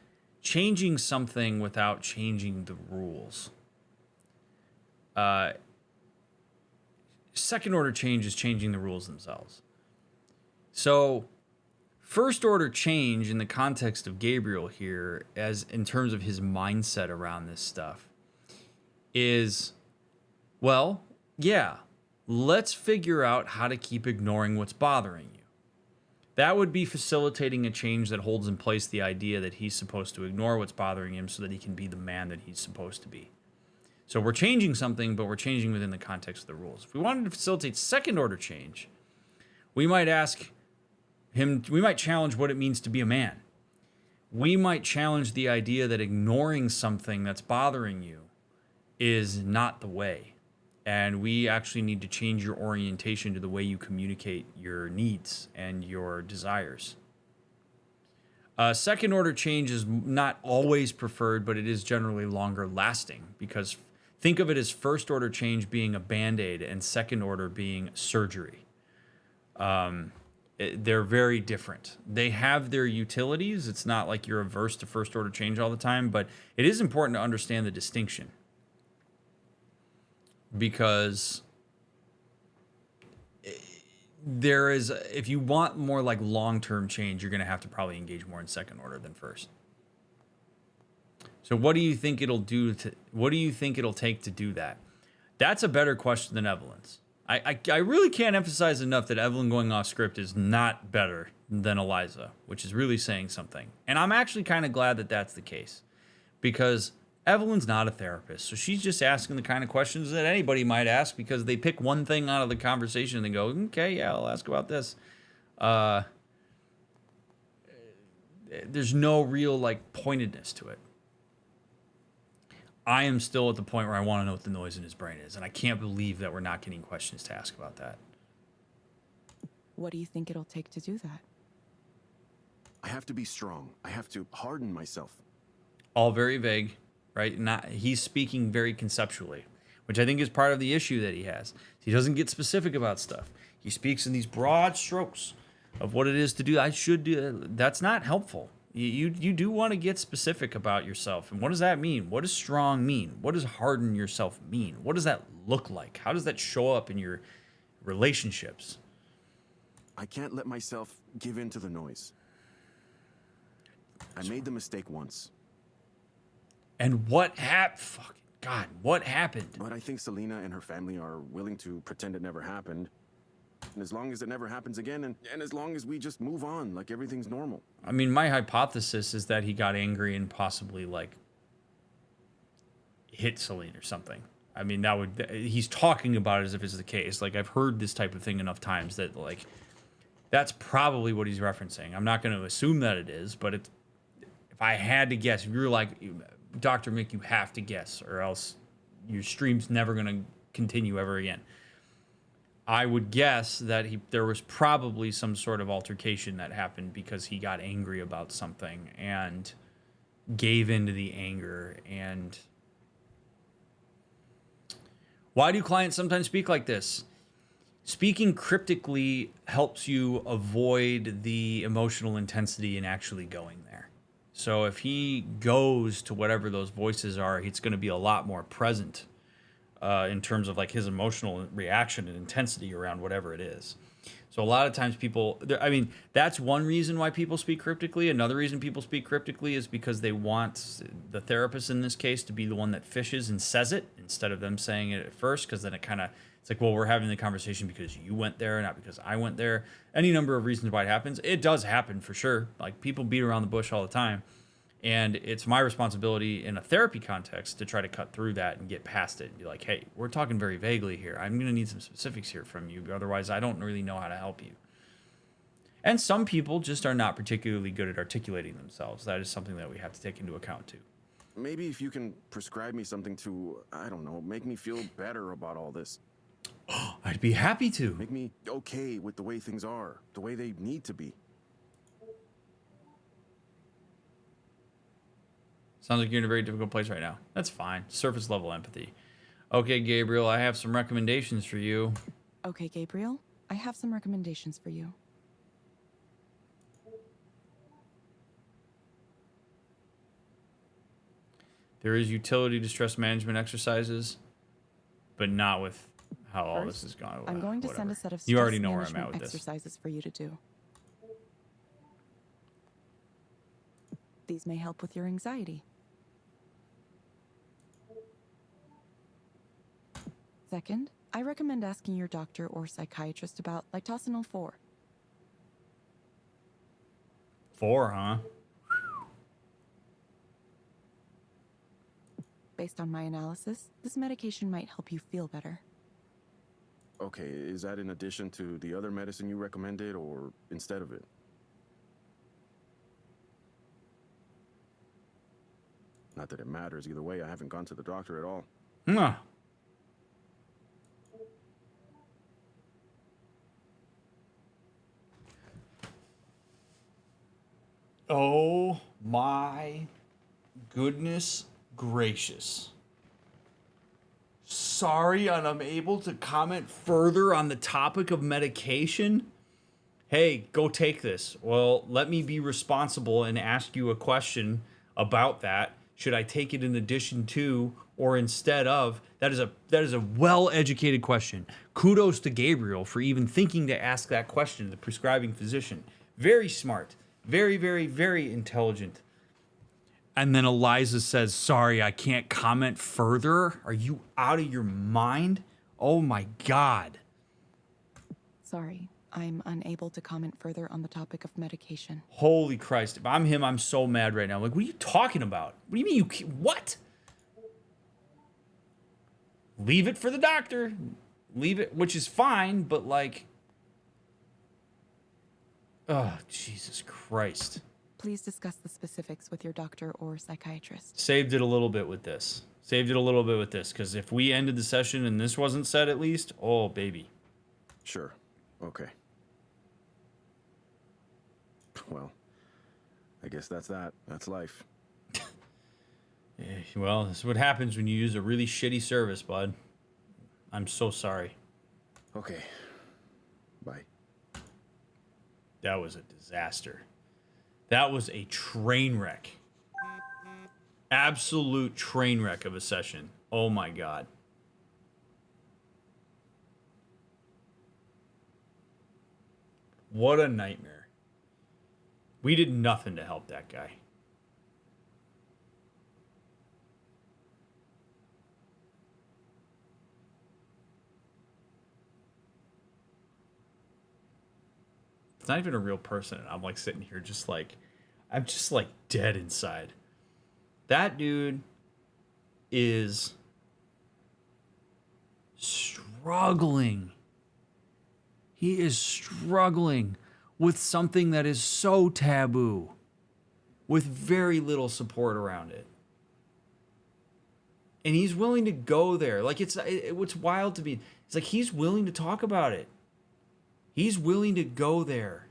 S1: changing something without changing the rules. Second order change is changing the rules themselves. So first order change in the context of Gabriel here, as in terms of his mindset around this stuff, is, well, yeah, let's figure out how to keep ignoring what's bothering you. That would be facilitating a change that holds in place the idea that he's supposed to ignore what's bothering him so that he can be the man that he's supposed to be. So we're changing something, but we're changing within the context of the rules. If we wanted to facilitate second order change, we might ask him, we might challenge what it means to be a man. We might challenge the idea that ignoring something that's bothering you is not the way. And we actually need to change your orientation to the way you communicate your needs and your desires. Second order change is not always preferred, but it is generally longer lasting, because think of it as first order change being a band-aid and second order being surgery. They're very different. They have their utilities. It's not like you're averse to first order change all the time, but it is important to understand the distinction. Because there is, if you want more like long-term change, you're going to have to probably engage more in second order than first. So what do you think it'll do to, what do you think it'll take to do that? That's a better question than Evelyn's. I really can't emphasize enough that Evelyn going off script is not better than Eliza, which is really saying something. And I'm actually kind of glad that that's the case, because Evelyn's not a therapist, so she's just asking the kind of questions that anybody might ask, because they pick one thing out of the conversation and they go, okay, yeah, I'll ask about this. There's no real like pointedness to it. I am still at the point where I want to know what the noise in his brain is, and I can't believe that we're not getting questions to ask about that.
S3: What do you think it'll take to do that?
S2: I have to be strong. I have to harden myself.
S1: All very vague, right? He's speaking very conceptually, which I think is part of the issue that he has. He doesn't get specific about stuff. He speaks in these broad strokes of what it is to do. I should do. That's not helpful. You do want to get specific about yourself. And what does that mean? What does strong mean? What does harden yourself mean? What does that look like? How does that show up in your relationships?
S2: I can't let myself give in to the noise. I made the mistake once.
S1: And what happened? Fucking God, what happened?
S2: But I think Selena and her family are willing to pretend it never happened. And as long as it never happens again, and as long as we just move on like everything's normal.
S1: I mean, my hypothesis is that he got angry and possibly like hit Selena or something. I mean, he's talking about it as if it's the case. Like, I've heard this type of thing enough times that, like, that's probably what he's referencing. I'm not going to assume that it is, but if I had to guess, if you're like, Dr. Mick, you have to guess, or else your stream's never going to continue ever again. I would guess that there was probably some sort of altercation that happened because he got angry about something and gave into the anger. And why do clients sometimes speak like this? Speaking cryptically helps you avoid the emotional intensity in actually going there. So if he goes to whatever those voices are, it's going to be a lot more present in terms of like his emotional reaction and intensity around whatever it is. So a lot of times that's one reason why people speak cryptically. Another reason people speak cryptically is because they want the therapist in this case to be the one that fishes and says it instead of them saying it at first, because then it's like, well, we're having the conversation because you went there, not because I went there. Any number of reasons why it happens. It does happen for sure. Like, people beat around the bush all the time. And it's my responsibility in a therapy context to try to cut through that and get past it and be like, hey, we're talking very vaguely here. I'm going to need some specifics here from you. Otherwise, I don't really know how to help you. And some people just are not particularly good at articulating themselves. That is something that we have to take into account too.
S2: Maybe if you can prescribe me something to, I don't know, make me feel better about all this.
S1: I'd be happy to.
S2: Make me okay with the way things are, the way they need to be.
S1: Sounds like you're in a very difficult place right now. That's fine. Surface level empathy. Okay, Gabriel, I have some recommendations for you.
S3: Okay, Gabriel, I have some recommendations for you.
S1: There is utility distress management exercises, but not with how all this is going.
S3: I'm going to send a set of
S1: You
S3: stress
S1: already know where I'm
S3: management
S1: at with this.
S3: exercises for you to do. These may help with your anxiety. Second, I recommend asking your doctor or psychiatrist about lipoxygenol 4.
S1: 4, huh?
S3: Based on my analysis, this medication might help you feel better.
S2: Okay, is that in addition to the other medicine you recommended or instead of it? Not that it matters either way. I haven't gone to the doctor at all.
S1: Nah. Oh my goodness gracious. Sorry, I'm unable to comment further on the topic of medication. Hey, go take this. Well, let me be responsible and ask you a question about that. Should I take it in addition to or instead of? That is a well-educated question. Kudos to Gabriel for even thinking to ask that question to the prescribing physician. Very smart. Very, very, very intelligent. And then Eliza says, sorry, I can't comment further. Are you out of your mind? Oh my God.
S3: Sorry, I'm unable to comment further on the topic of medication.
S1: Holy Christ. If I'm him, I'm so mad right now. I'm like, what are you talking about? What do you mean what? Leave it for the doctor. Leave it, which is fine, but like, oh, Jesus Christ.
S3: Please discuss the specifics with your doctor or psychiatrist.
S1: Saved it a little bit with this. Because if we ended the session and this wasn't said at least, oh, baby.
S2: Sure. Okay. Well, I guess that's that. That's life.
S1: Well, this is what happens when you use a really shitty service, bud. I'm so sorry.
S2: Okay. Bye.
S1: That was a disaster. That was a train wreck. Absolute train wreck of a session. Oh my God. What a nightmare. We did nothing to help that guy. It's not even a real person. And I'm like sitting here just like, I'm just like dead inside. That dude is struggling. He is struggling with something that is so taboo, with very little support around it. And he's willing to go there. Like, what's wild to me, it's like he's willing to talk about it. He's willing to go there.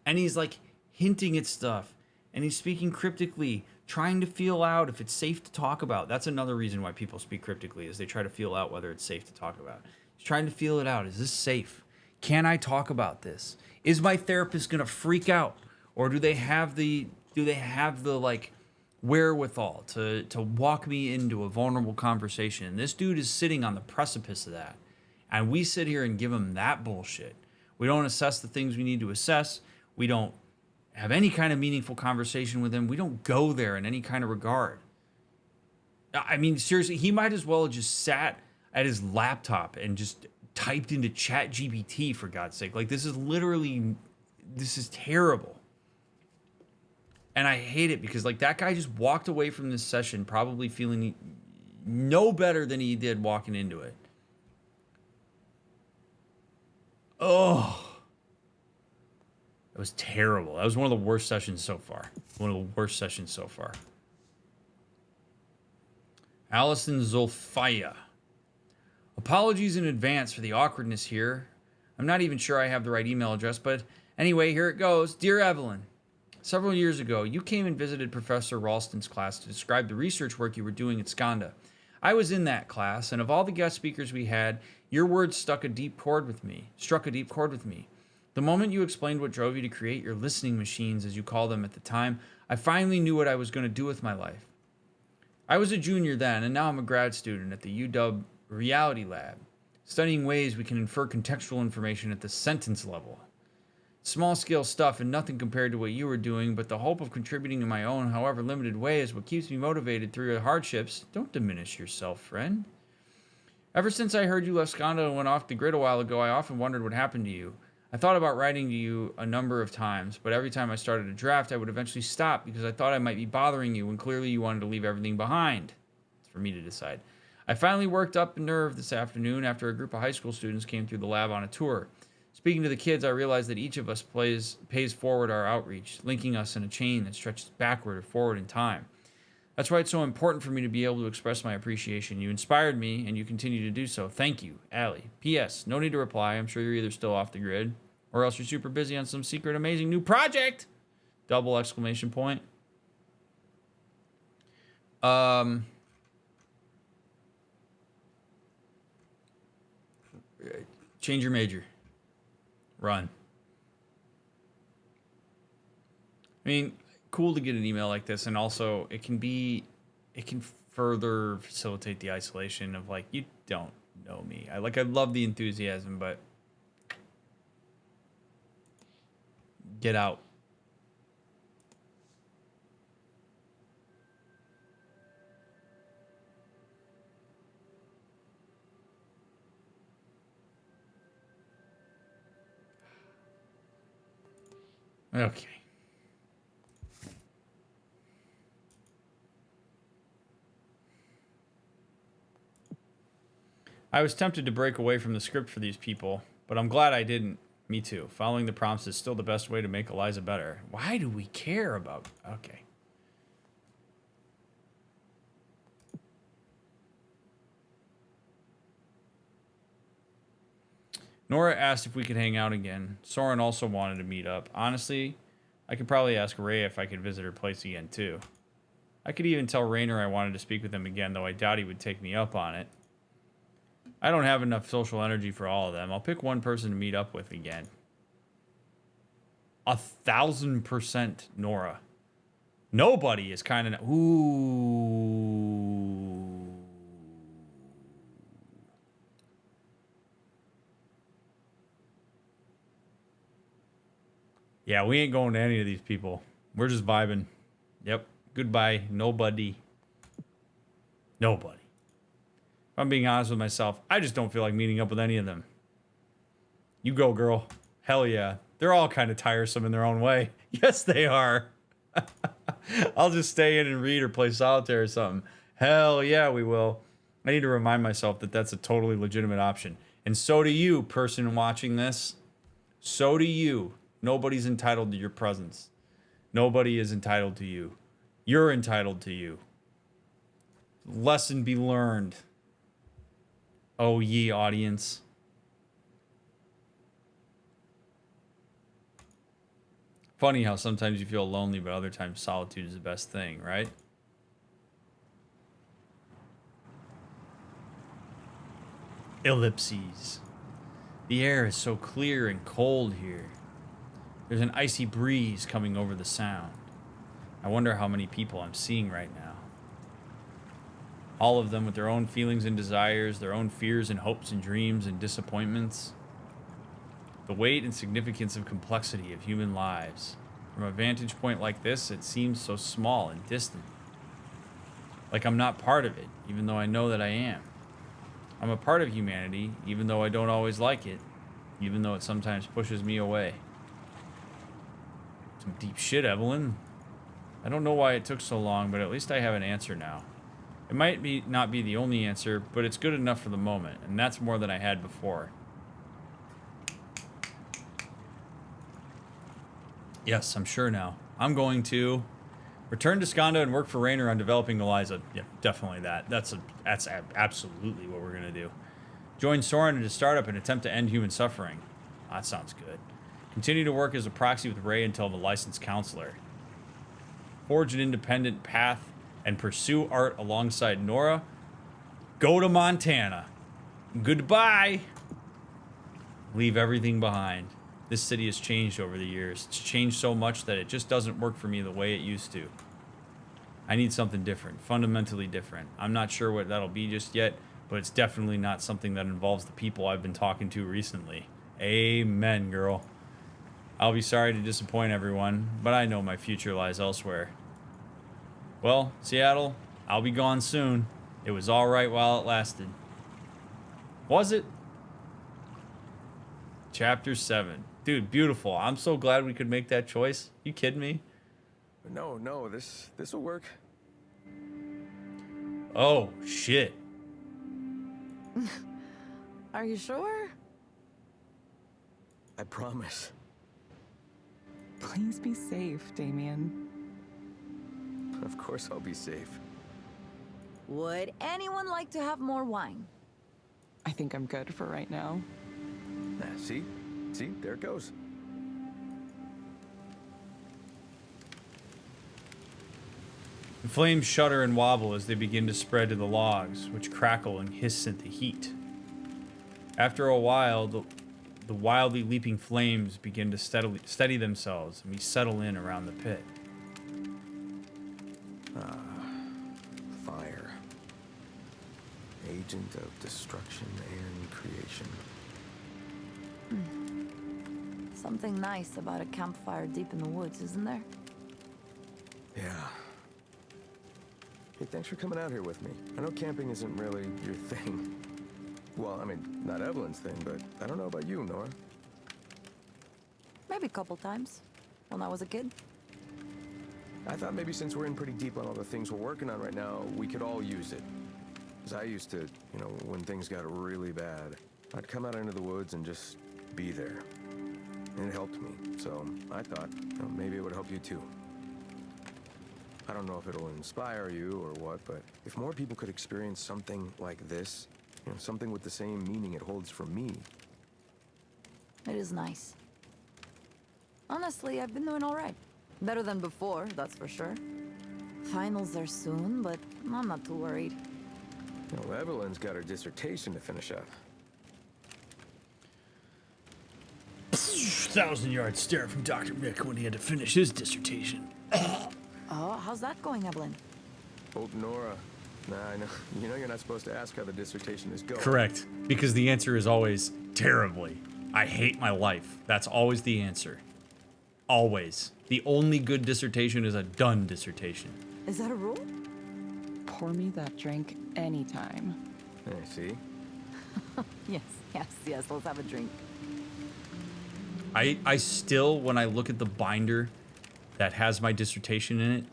S1: And he's like hinting at stuff. And he's speaking cryptically, trying to feel out if it's safe to talk about. That's another reason why people speak cryptically, is they try to feel out whether it's safe to talk about. He's trying to feel it out. Is this safe? Can I talk about this? Is my therapist going to freak out? Or do they have the like wherewithal to walk me into a vulnerable conversation? And this dude is sitting on the precipice of that. And we sit here and give him that bullshit. We don't assess the things we need to assess. We don't have any kind of meaningful conversation with him. We don't go there in any kind of regard. I mean, seriously, he might as well have just sat at his laptop and just typed into ChatGPT, for God's sake. Like, this is terrible. And I hate it because, like, that guy just walked away from this session probably feeling no better than he did walking into it. Oh. It was terrible. That was one of the worst sessions so far. Allison Zolfaya. Apologies in advance for the awkwardness here. I'm not even sure I have the right email address, but anyway, here it goes. Dear Evelyn, several years ago, you came and visited Professor Ralston's class to describe the research work you were doing at Skanda. I was in that class, and of all the guest speakers we had, your words struck a deep chord with me. The moment you explained what drove you to create your listening machines, as you call them at the time, I finally knew what I was going to do with my life. I was a junior then, and now I'm a grad student at the UW Reality Lab, studying ways we can infer contextual information at the sentence level. Small-scale stuff and nothing compared to what you were doing, but the hope of contributing in my own, however limited way, is what keeps me motivated through the hardships. Don't diminish yourself, friend. Ever since I heard you left Skanda and went off the grid a while ago, I often wondered what happened to you. I thought about writing to you a number of times, but every time I started a draft, I would eventually stop because I thought I might be bothering you when clearly you wanted to leave everything behind. It's for me to decide. I finally worked up a nerve this afternoon after a group of high school students came through the lab on a tour. Speaking to the kids, I realized that each of us pays forward our outreach, linking us in a chain that stretches backward or forward in time. That's why it's so important for me to be able to express my appreciation. You inspired me, and you continue to do so. Thank you, Allie. P.S. No need to reply. I'm sure you're either still off the grid, or else you're super busy on some secret amazing new project! Double exclamation point. Change your major. Run. I mean, cool to get an email like this, and also it can further facilitate the isolation of, like, you don't know me. I love the enthusiasm, but get out. Okay. I was tempted to break away from the script for these people, but I'm glad I didn't. Me too. Following the prompts is still the best way to make Eliza better. Why do we care about... Okay. Nora asked if we could hang out again. Soren also wanted to meet up. Honestly, I could probably ask Ray if I could visit her place again, too. I could even tell Raynor I wanted to speak with him again, though I doubt he would take me up on it. I don't have enough social energy for all of them. I'll pick one person to meet up with again. 1,000% Nora. Nobody is kind of... Ooh. Yeah, we ain't going to any of these people. We're just vibing. Yep. Goodbye. Nobody. Nobody. If I'm being honest with myself, I just don't feel like meeting up with any of them. You go, girl. Hell yeah. They're all kind of tiresome in their own way. Yes, they are. I'll just stay in and read or play solitaire or something. Hell yeah, we will. I need to remind myself that that's a totally legitimate option. And so do you, person watching this. So do you. Nobody's entitled to your presence. Nobody is entitled to you. You're entitled to you. Lesson be learned. Oh, ye audience. Funny how sometimes you feel lonely, but other times solitude is the best thing, right? Ellipses. The air is so clear and cold here. There's an icy breeze coming over the sound. I wonder how many people I'm seeing right now. All of them with their own feelings and desires, their own fears and hopes and dreams and disappointments. The weight and significance of complexity of human lives. From a vantage point like this, it seems so small and distant. Like I'm not part of it, even though I know that I am. I'm a part of humanity, even though I don't always like it, even though it sometimes pushes me away. Some deep shit, Evelyn. I don't know why it took so long, but at least I have an answer now. It might not be the only answer, but it's good enough for the moment, and that's more than I had before. Yes, I'm sure now. I'm going to return to Skanda and work for Raynor on developing Eliza. Yeah, definitely that. That's absolutely what we're going to do. Join Soren in a startup and attempt to end human suffering. That sounds good. Continue to work as a proxy with Ray until the licensed counselor. Forge an independent path and pursue art alongside Nora. Go to Montana. Goodbye. Leave everything behind. This city has changed over the years. It's changed so much that it just doesn't work for me the way it used to. I need something different, fundamentally different. I'm not sure what that'll be just yet, but it's definitely not something that involves the people I've been talking to recently. Amen, girl. I'll be sorry to disappoint everyone, but I know my future lies elsewhere. Well, Seattle, I'll be gone soon. It was all right while it lasted. Was it? Chapter 7. Dude, beautiful. I'm so glad we could make that choice. You kidding me?
S2: No, this will work.
S1: Oh, shit.
S4: Are you sure?
S2: I promise.
S3: Please be safe, Damien.
S2: Of course I'll be safe.
S4: Would anyone like to have more wine?
S3: I think I'm good for right now.
S2: See, there it goes.
S1: The flames shudder and wobble as they begin to spread to the logs, which crackle and hiss at the heat. After a while, the wildly leaping flames begin to steady themselves, and we settle in around the pit.
S2: Fire. Agent of destruction and creation.
S4: Something nice about a campfire deep in the woods, isn't there?
S2: Yeah. Hey, thanks for coming out here with me. I know camping isn't really your thing. Well, I mean, not Evelyn's thing, but I don't know about you, Nora.
S4: Maybe a couple times, when I was a kid.
S2: I thought maybe since we're in pretty deep on all the things we're working on right now, we could all use it. Because I used to, when things got really bad, I'd come out into the woods and just be there. And it helped me, so I thought maybe it would help you too. I don't know if it'll inspire you or what, but if more people could experience something like this, something with the same meaning it holds for me.
S4: It is nice. Honestly, I've been doing all right. Better than before, that's for sure. Finals are soon, but I'm not too worried.
S2: Evelyn's got her dissertation to finish up.
S1: 1,000-yard stare from DrMick when he had to finish his dissertation.
S4: Oh, how's that going, Evelyn?
S2: Old Nora. Nah, I know. You're not supposed to ask how the dissertation is going.
S1: Correct, because the answer is always terribly. I hate my life. That's always the answer. Always. The only good dissertation is a done dissertation.
S4: Is that a rule?
S3: Pour me that drink anytime.
S2: Hey, see?
S4: Yes, let's have a drink.
S1: I still, when I look at the binder that has my dissertation in it,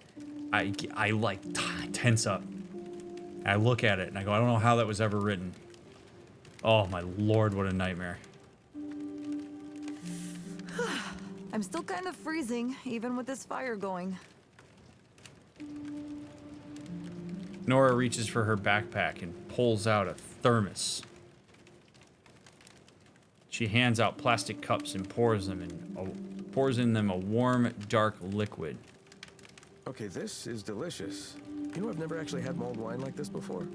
S1: I like tense up. I look at it and I go, I don't know how that was ever written. Oh my lord, what a nightmare.
S4: I'm still kind of freezing, even with this fire going.
S1: Nora reaches for her backpack and pulls out a thermos. She hands out plastic cups and pours in them a warm, dark liquid.
S5: Okay, this is delicious. You know, I've never actually had mulled wine like this before.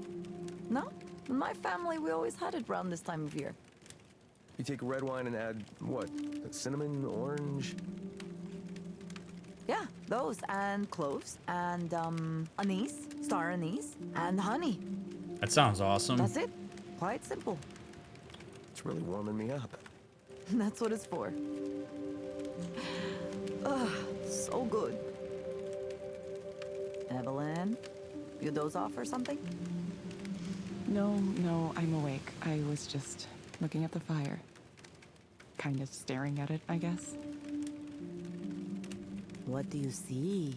S4: No? In my family, we always had it around this time of year.
S5: You take red wine and add, what? Cinnamon, orange?
S4: Yeah, those, and cloves, and, anise, star anise, and honey.
S1: That sounds awesome.
S4: That's it. Quite simple.
S5: It's really warming me up.
S4: That's what it's for. Ugh, so good. Evelyn, you doze off or something?
S3: No, I'm awake. I was just looking at the fire. Kind of staring at it, I guess.
S4: What do you see?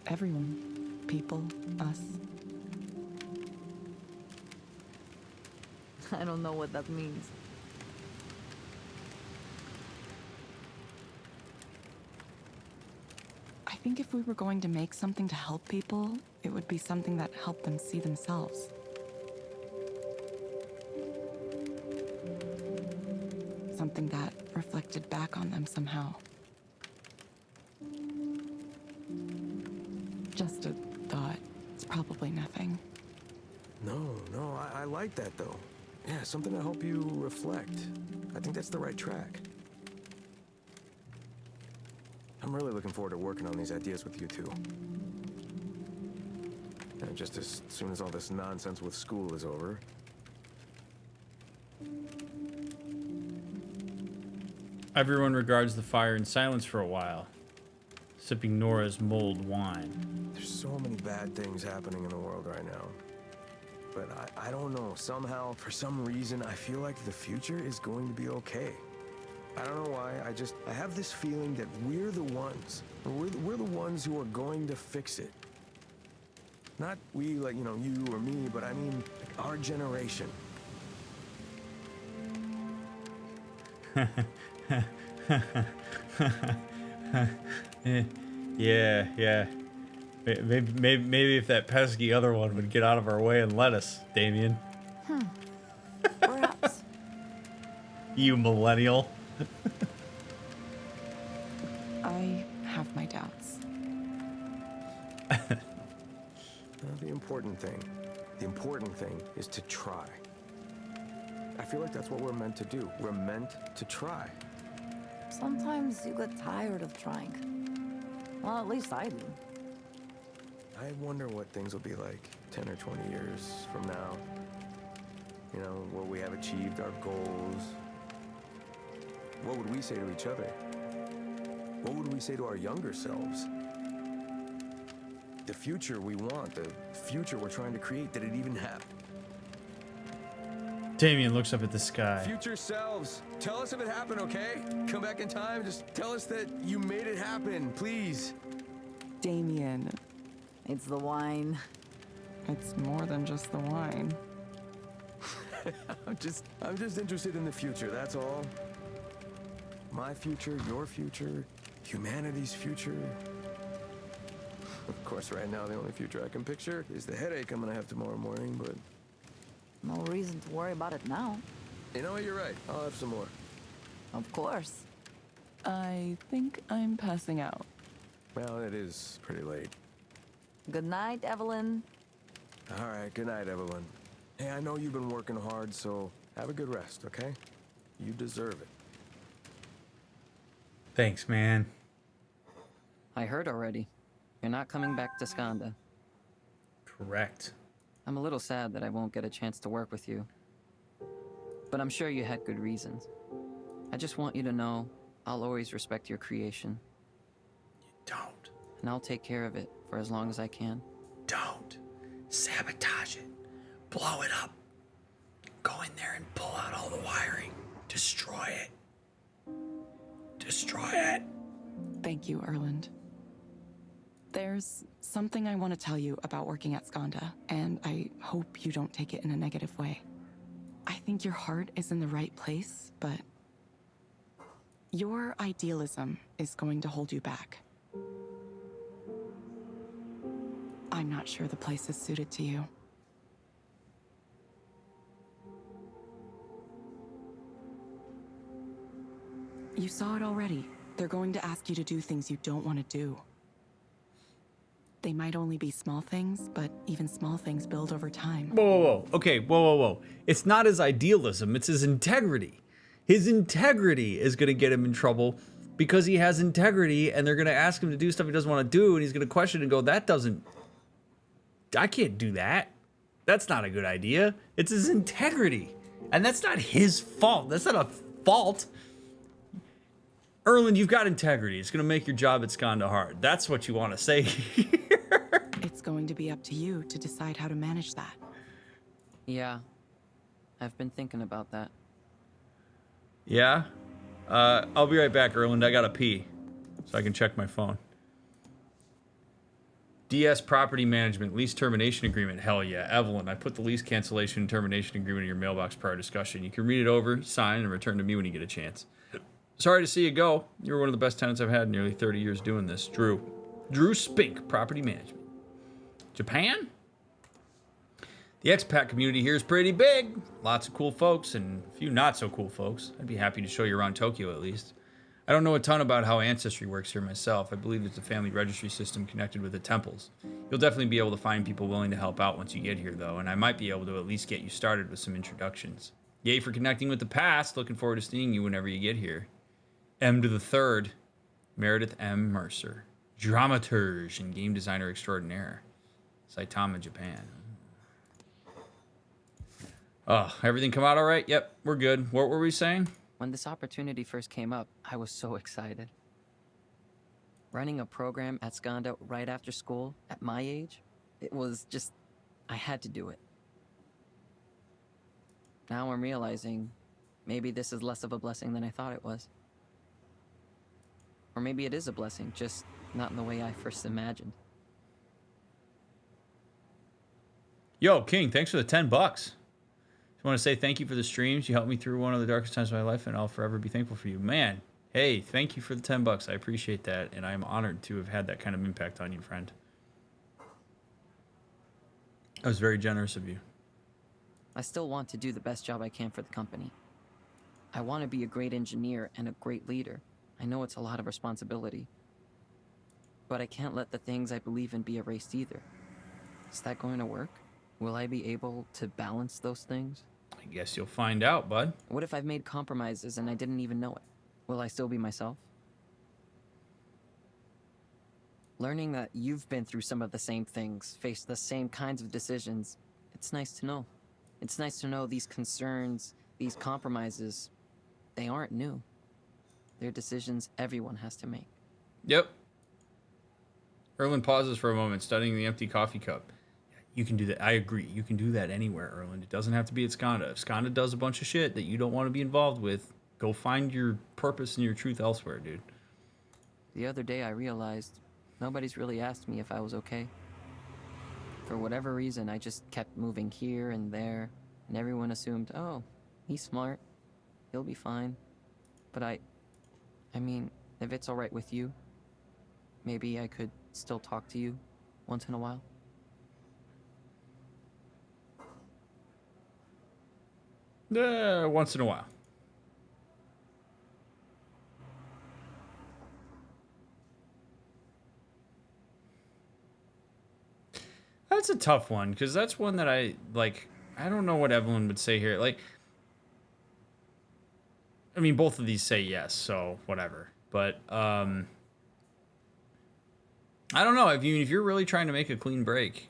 S3: Everyone. People. Us.
S4: I don't know what that means.
S3: I think if we were going to make something to help people, it would be something that helped them see themselves. Something that reflected back on them somehow. Just a thought. It's probably nothing.
S5: No, I like that though. Yeah, something to help you reflect. I think that's the right track. I'm really looking forward to working on these ideas with you two. And just as soon as all this nonsense with school is over.
S1: Everyone regards the fire in silence for a while, sipping Nora's mulled wine.
S5: There's so many bad things happening in the world right now. But I don't know, somehow, for some reason, I feel like the future is going to be okay. I don't know why, I have this feeling that we're the ones. We're the ones who are going to fix it. Not we, like, you know, you or me, but I mean, like, our generation.
S1: Yeah. Maybe if that pesky other one would get out of our way and let us, Damien.
S4: Perhaps.
S1: You millennial.
S3: I have my doubts.
S5: The important thing is to try. I feel like that's what we're meant to do. We're meant to try.
S4: Sometimes you get tired of trying. Well, at least I do.
S5: I wonder what things will be like 10 or 20 years from now. You know, will we have achieved our goals? What would we say to each other? What would we say to our younger selves? The future we want, the future we're trying to create, did it even happen?
S1: Damien looks up at the sky.
S5: Future selves, tell us if it happened, okay? Come back in time, just tell us that you made it happen, please.
S3: Damien,
S4: It's the wine.
S3: it's more than just the wine.
S5: I'm just interested in the future, that's all. My future, your future, humanity's future. Of course, right now, the only future I can picture is the headache I'm gonna have tomorrow morning, but...
S4: No reason to worry about it now.
S5: You know what, you're right. I'll have some more.
S4: Of course.
S3: I think I'm passing out.
S5: Well, it is pretty late.
S4: Good night, Evelyn.
S5: All right, good night, Evelyn. Hey, I know you've been working hard, so have a good rest, okay? You deserve it.
S1: Thanks, man.
S6: I heard already. You're not coming back to Skanda.
S1: Correct.
S6: I'm a little sad that I won't get a chance to work with you. But I'm sure you had good reasons. I just want you to know I'll always respect your creation.
S1: Don't.
S6: And I'll take care of it for as long as I can.
S1: Don't. Sabotage it. Blow it up. Go in there and pull out all the wiring. Destroy it. Destroy it.
S3: Thank you, Erland. There's something I want to tell you about working at Skanda, and I hope you don't take it in a negative way. I think your heart is in the right place, but your idealism is going to hold you back. I'm not sure the place is suited to you. You saw it already. They're going to ask you to do things you don't want to do. They might only be small things, but even small things build over time.
S1: Whoa, whoa, whoa. Okay, whoa, whoa, whoa. It's not his idealism, it's his integrity. His integrity is going to get him in trouble because he has integrity, and they're going to ask him to do stuff he doesn't want to do, and he's going to question and go, I can't do that. That's not a good idea. It's his integrity. And that's not his fault. That's not a fault. Erland, you've got integrity. It's going to make your job at Skanda hard. That's what you want to say here.
S3: It's going to be up to you to decide how to manage that.
S6: Yeah. I've been thinking about that.
S1: Yeah? I'll be right back, Erland. I got to pee so I can check my phone. DS Property Management Lease Termination Agreement. Hell yeah. Evelyn, I put the lease cancellation and termination agreement in your mailbox prior to discussion. You can read it over, sign, and return to me when you get a chance. Sorry to see you go. You're one of the best tenants I've had in nearly 30 years doing this. Drew Spink, Property Management. Japan? The expat community here is pretty big. Lots of cool folks and a few not so cool folks. I'd be happy to show you around Tokyo at least. I don't know a ton about how Ancestry works here myself. I believe there's a family registry system connected with the temples. You'll definitely be able to find people willing to help out once you get here, though, and I might be able to at least get you started with some introductions. Yay for connecting with the past. Looking forward to seeing you whenever you get here. M to the third, Meredith M. Mercer, dramaturge and game designer extraordinaire, Saitama, Japan. Oh, everything come out all right? Yep, we're good. What were we saying?
S6: When this opportunity first came up, I was so excited. Running a program at Skanda right after school, at my age, it was just, I had to do it. Now I'm realizing maybe this is less of a blessing than I thought it was. Or maybe it is a blessing, just not in the way I first imagined.
S1: Yo, King, thanks for the $10. Just want to say thank you for the streams. You helped me through one of the darkest times of my life, and I'll forever be thankful for you. Man, hey, thank you for the $10. I appreciate that, and I'm honored to have had that kind of impact on you, friend. That was very generous of you.
S6: I still want to do the best job I can for the company. I want to be a great engineer and a great leader. I know it's a lot of responsibility. But I can't let the things I believe in be erased either. Is that going to work? Will I be able to balance those things?
S1: I guess you'll find out, bud.
S6: What if I've made compromises and I didn't even know it? Will I still be myself? Learning that you've been through some of the same things, faced the same kinds of decisions, it's nice to know. It's nice to know these concerns, these compromises, they aren't new. They're decisions everyone has to make.
S1: Yep. Erland pauses for a moment, studying the empty coffee cup. You can do that. I agree. You can do that anywhere, Erland. It doesn't have to be at Skanda. If Skanda does a bunch of shit that you don't want to be involved with, go find your purpose and your truth elsewhere, dude.
S6: The other day I realized nobody's really asked me if I was okay. For whatever reason, I just kept moving here and there, and everyone assumed, oh, he's smart. He'll be fine. But I mean, if it's alright with you, maybe I could still talk to you once in a while.
S1: Once in a while. That's a tough one, because that's one that I don't know what Evelyn would say here. Like, I mean, both of these say yes, so whatever. But, I don't know. If you're really trying to make a clean break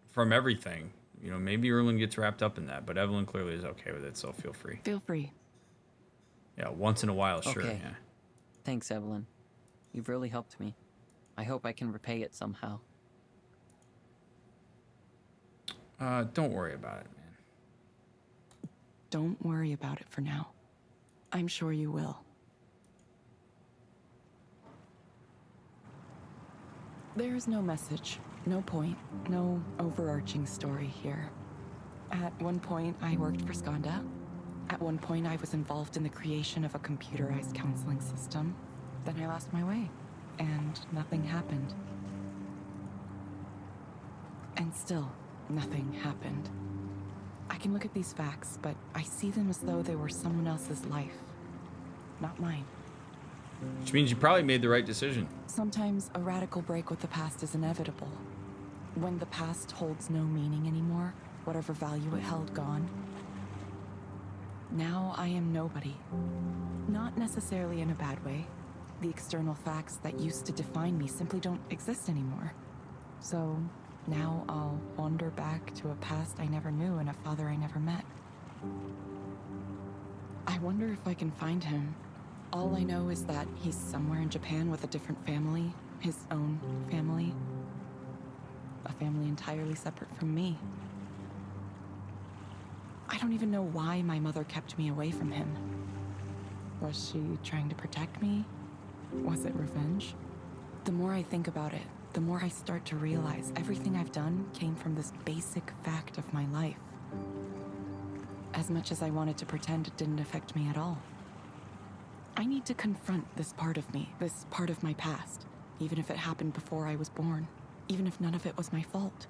S1: from everything, you know, maybe Erland gets wrapped up in that, but Evelyn clearly is okay with it, so feel free.
S3: Feel free.
S1: Yeah, once in a while, sure.
S6: Okay.
S1: Yeah.
S6: Thanks, Evelyn. You've really helped me. I hope I can repay it somehow.
S1: Don't worry about it, man.
S3: Don't worry about it for now. I'm sure you will. There's no message, no point, no overarching story here. At one point, I worked for Skanda. At one point, I was involved in the creation of a computerized counseling system. Then I lost my way, and nothing happened. And still, nothing happened. I can look at these facts, but I see them as though they were someone else's life, not mine.
S1: Which means you probably made the right decision.
S3: Sometimes a radical break with the past is inevitable. When the past holds no meaning anymore, whatever value it held gone. Now I am nobody. Not necessarily in a bad way. The external facts that used to define me simply don't exist anymore. So now I'll wander back to a past I never knew and a father I never met. I wonder if I can find him. All I know is that he's somewhere in Japan with a different family, his own family. A family entirely separate from me. I don't even know why my mother kept me away from him. Was she trying to protect me? Was it revenge? The more I think about it, the more I start to realize everything I've done came from this basic fact of my life. As much as I wanted to pretend it didn't affect me at all. I need to confront this part of me, this part of my past, even if it happened before I was born, even if none of it was my fault.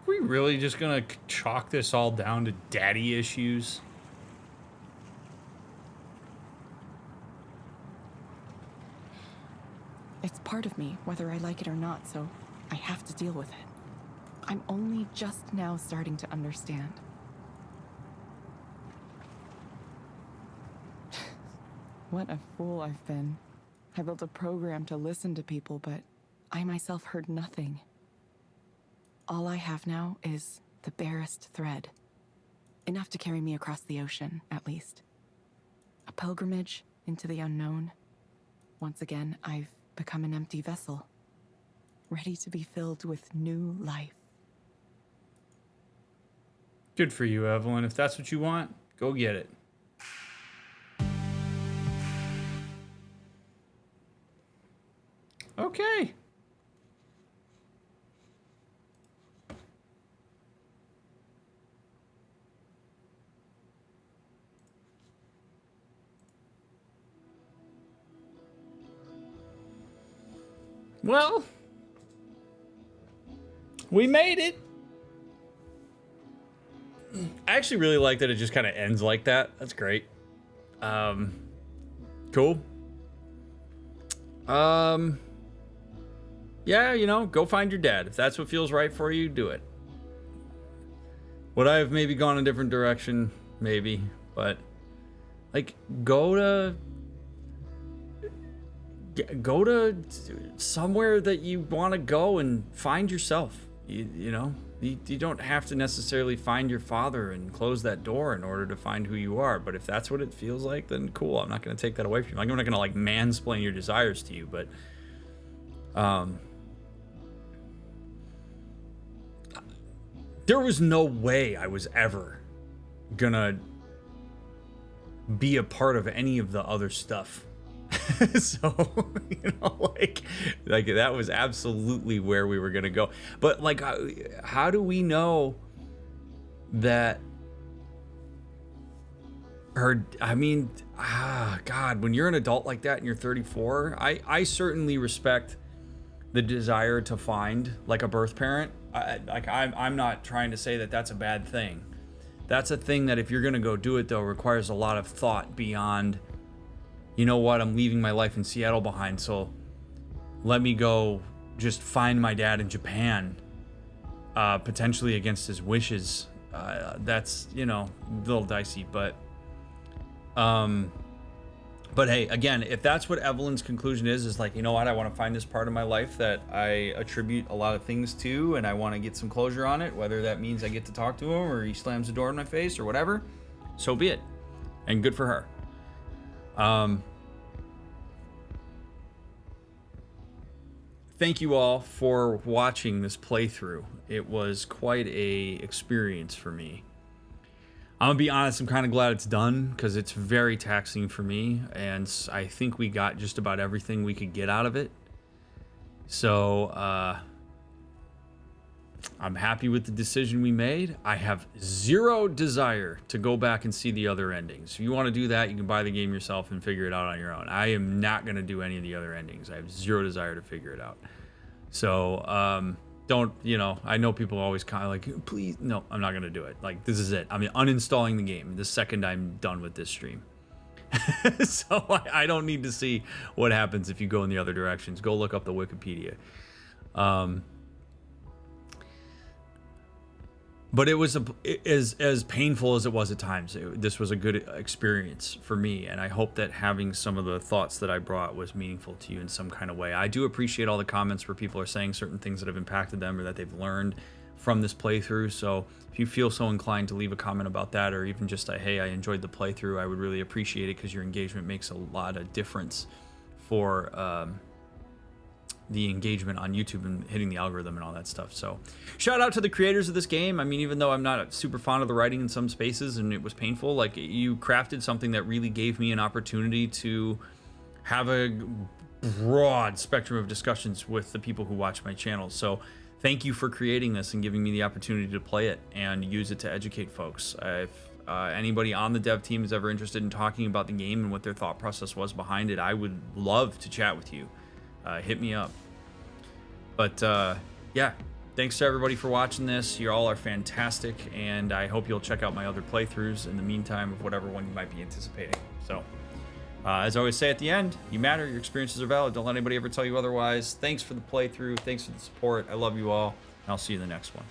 S1: Are we really just gonna chalk this all down to daddy issues?
S3: It's part of me, whether I like it or not, so I have to deal with it. I'm only just now starting to understand. What a fool I've been. I built a program to listen to people, but I myself heard nothing. All I have now is the barest thread. Enough to carry me across the ocean, at least. A pilgrimage into the unknown. Once again, I've become an empty vessel, ready to be filled with new life.
S1: Good for you, Evelyn. If that's what you want, go get it. Okay. Well, we made it. I actually really like that it just kind of ends like that. That's great. Cool. Yeah, you know, go find your dad. If that's what feels right for you, do it. Would I have maybe gone a different direction? Maybe. But, like, go to somewhere that you want to go and find yourself. You know, you don't have to necessarily find your father and close that door in order to find who you are. But if that's what it feels like, then cool. I'm not going to take that away from you. Like, I'm not going to like mansplain your desires to you, but there was no way I was ever gonna be a part of any of the other stuff. So, you know, like that was absolutely where we were gonna go. But like, how do we know that her? I mean, God, when you're an adult like that and you're 34, I certainly respect the desire to find like a birth parent. I'm not trying to say that that's a bad thing. That's a thing that if you're gonna go do it though, requires a lot of thought beyond, you know what, I'm leaving my life in Seattle behind, so let me go just find my dad in Japan, potentially against his wishes. That's, you know, a little dicey, but hey, again, if that's what Evelyn's conclusion is like, you know what, I want to find this part of my life that I attribute a lot of things to, and I want to get some closure on it, whether that means I get to talk to him or he slams the door in my face or whatever, so be it. And good for her. Thank you all for watching this playthrough. It was quite a experience for me. I'm gonna be honest, I'm kind of glad it's done because it's very taxing for me, and I think we got just about everything we could get out of it. So I'm happy with the decision we made. I have zero desire to go back and see the other endings. If you want to do that, you can buy the game yourself and figure it out on your own. I am not going to do any of the other endings. I have zero desire to figure it out. So, don't, you know, I know people always kind of like, please, no, I'm not going to do it. Like, this is it. I'm uninstalling the game the second I'm done with this stream. So I don't need to see what happens if you go in the other directions. Go look up the Wikipedia. But it was as painful as it was at times. This was a good experience for me, and I hope that having some of the thoughts that I brought was meaningful to you in some kind of way. I do appreciate all the comments where people are saying certain things that have impacted them or that they've learned from this playthrough. So if you feel so inclined to leave a comment about that, or even just a, hey, I enjoyed the playthrough, I would really appreciate it, because your engagement makes a lot of difference for the engagement on YouTube and hitting the algorithm and all that stuff. So shout out to the creators of this game. I mean, even though I'm not super fond of the writing in some spaces and it was painful, like, you crafted something that really gave me an opportunity to have a broad spectrum of discussions with the people who watch my channel. So thank you for creating this and giving me the opportunity to play it and use it to educate folks. If anybody on the dev team is ever interested in talking about the game and what their thought process was behind it, I would love to chat with you. Hit me up. But yeah, thanks to everybody for watching this. You all are fantastic, and I hope you'll check out my other playthroughs in the meantime of whatever one you might be anticipating. So as I always say at the end, you matter, your experiences are valid. Don't let anybody ever tell you otherwise. Thanks for the playthrough. Thanks for the support. I love you all, and I'll see you in the next one.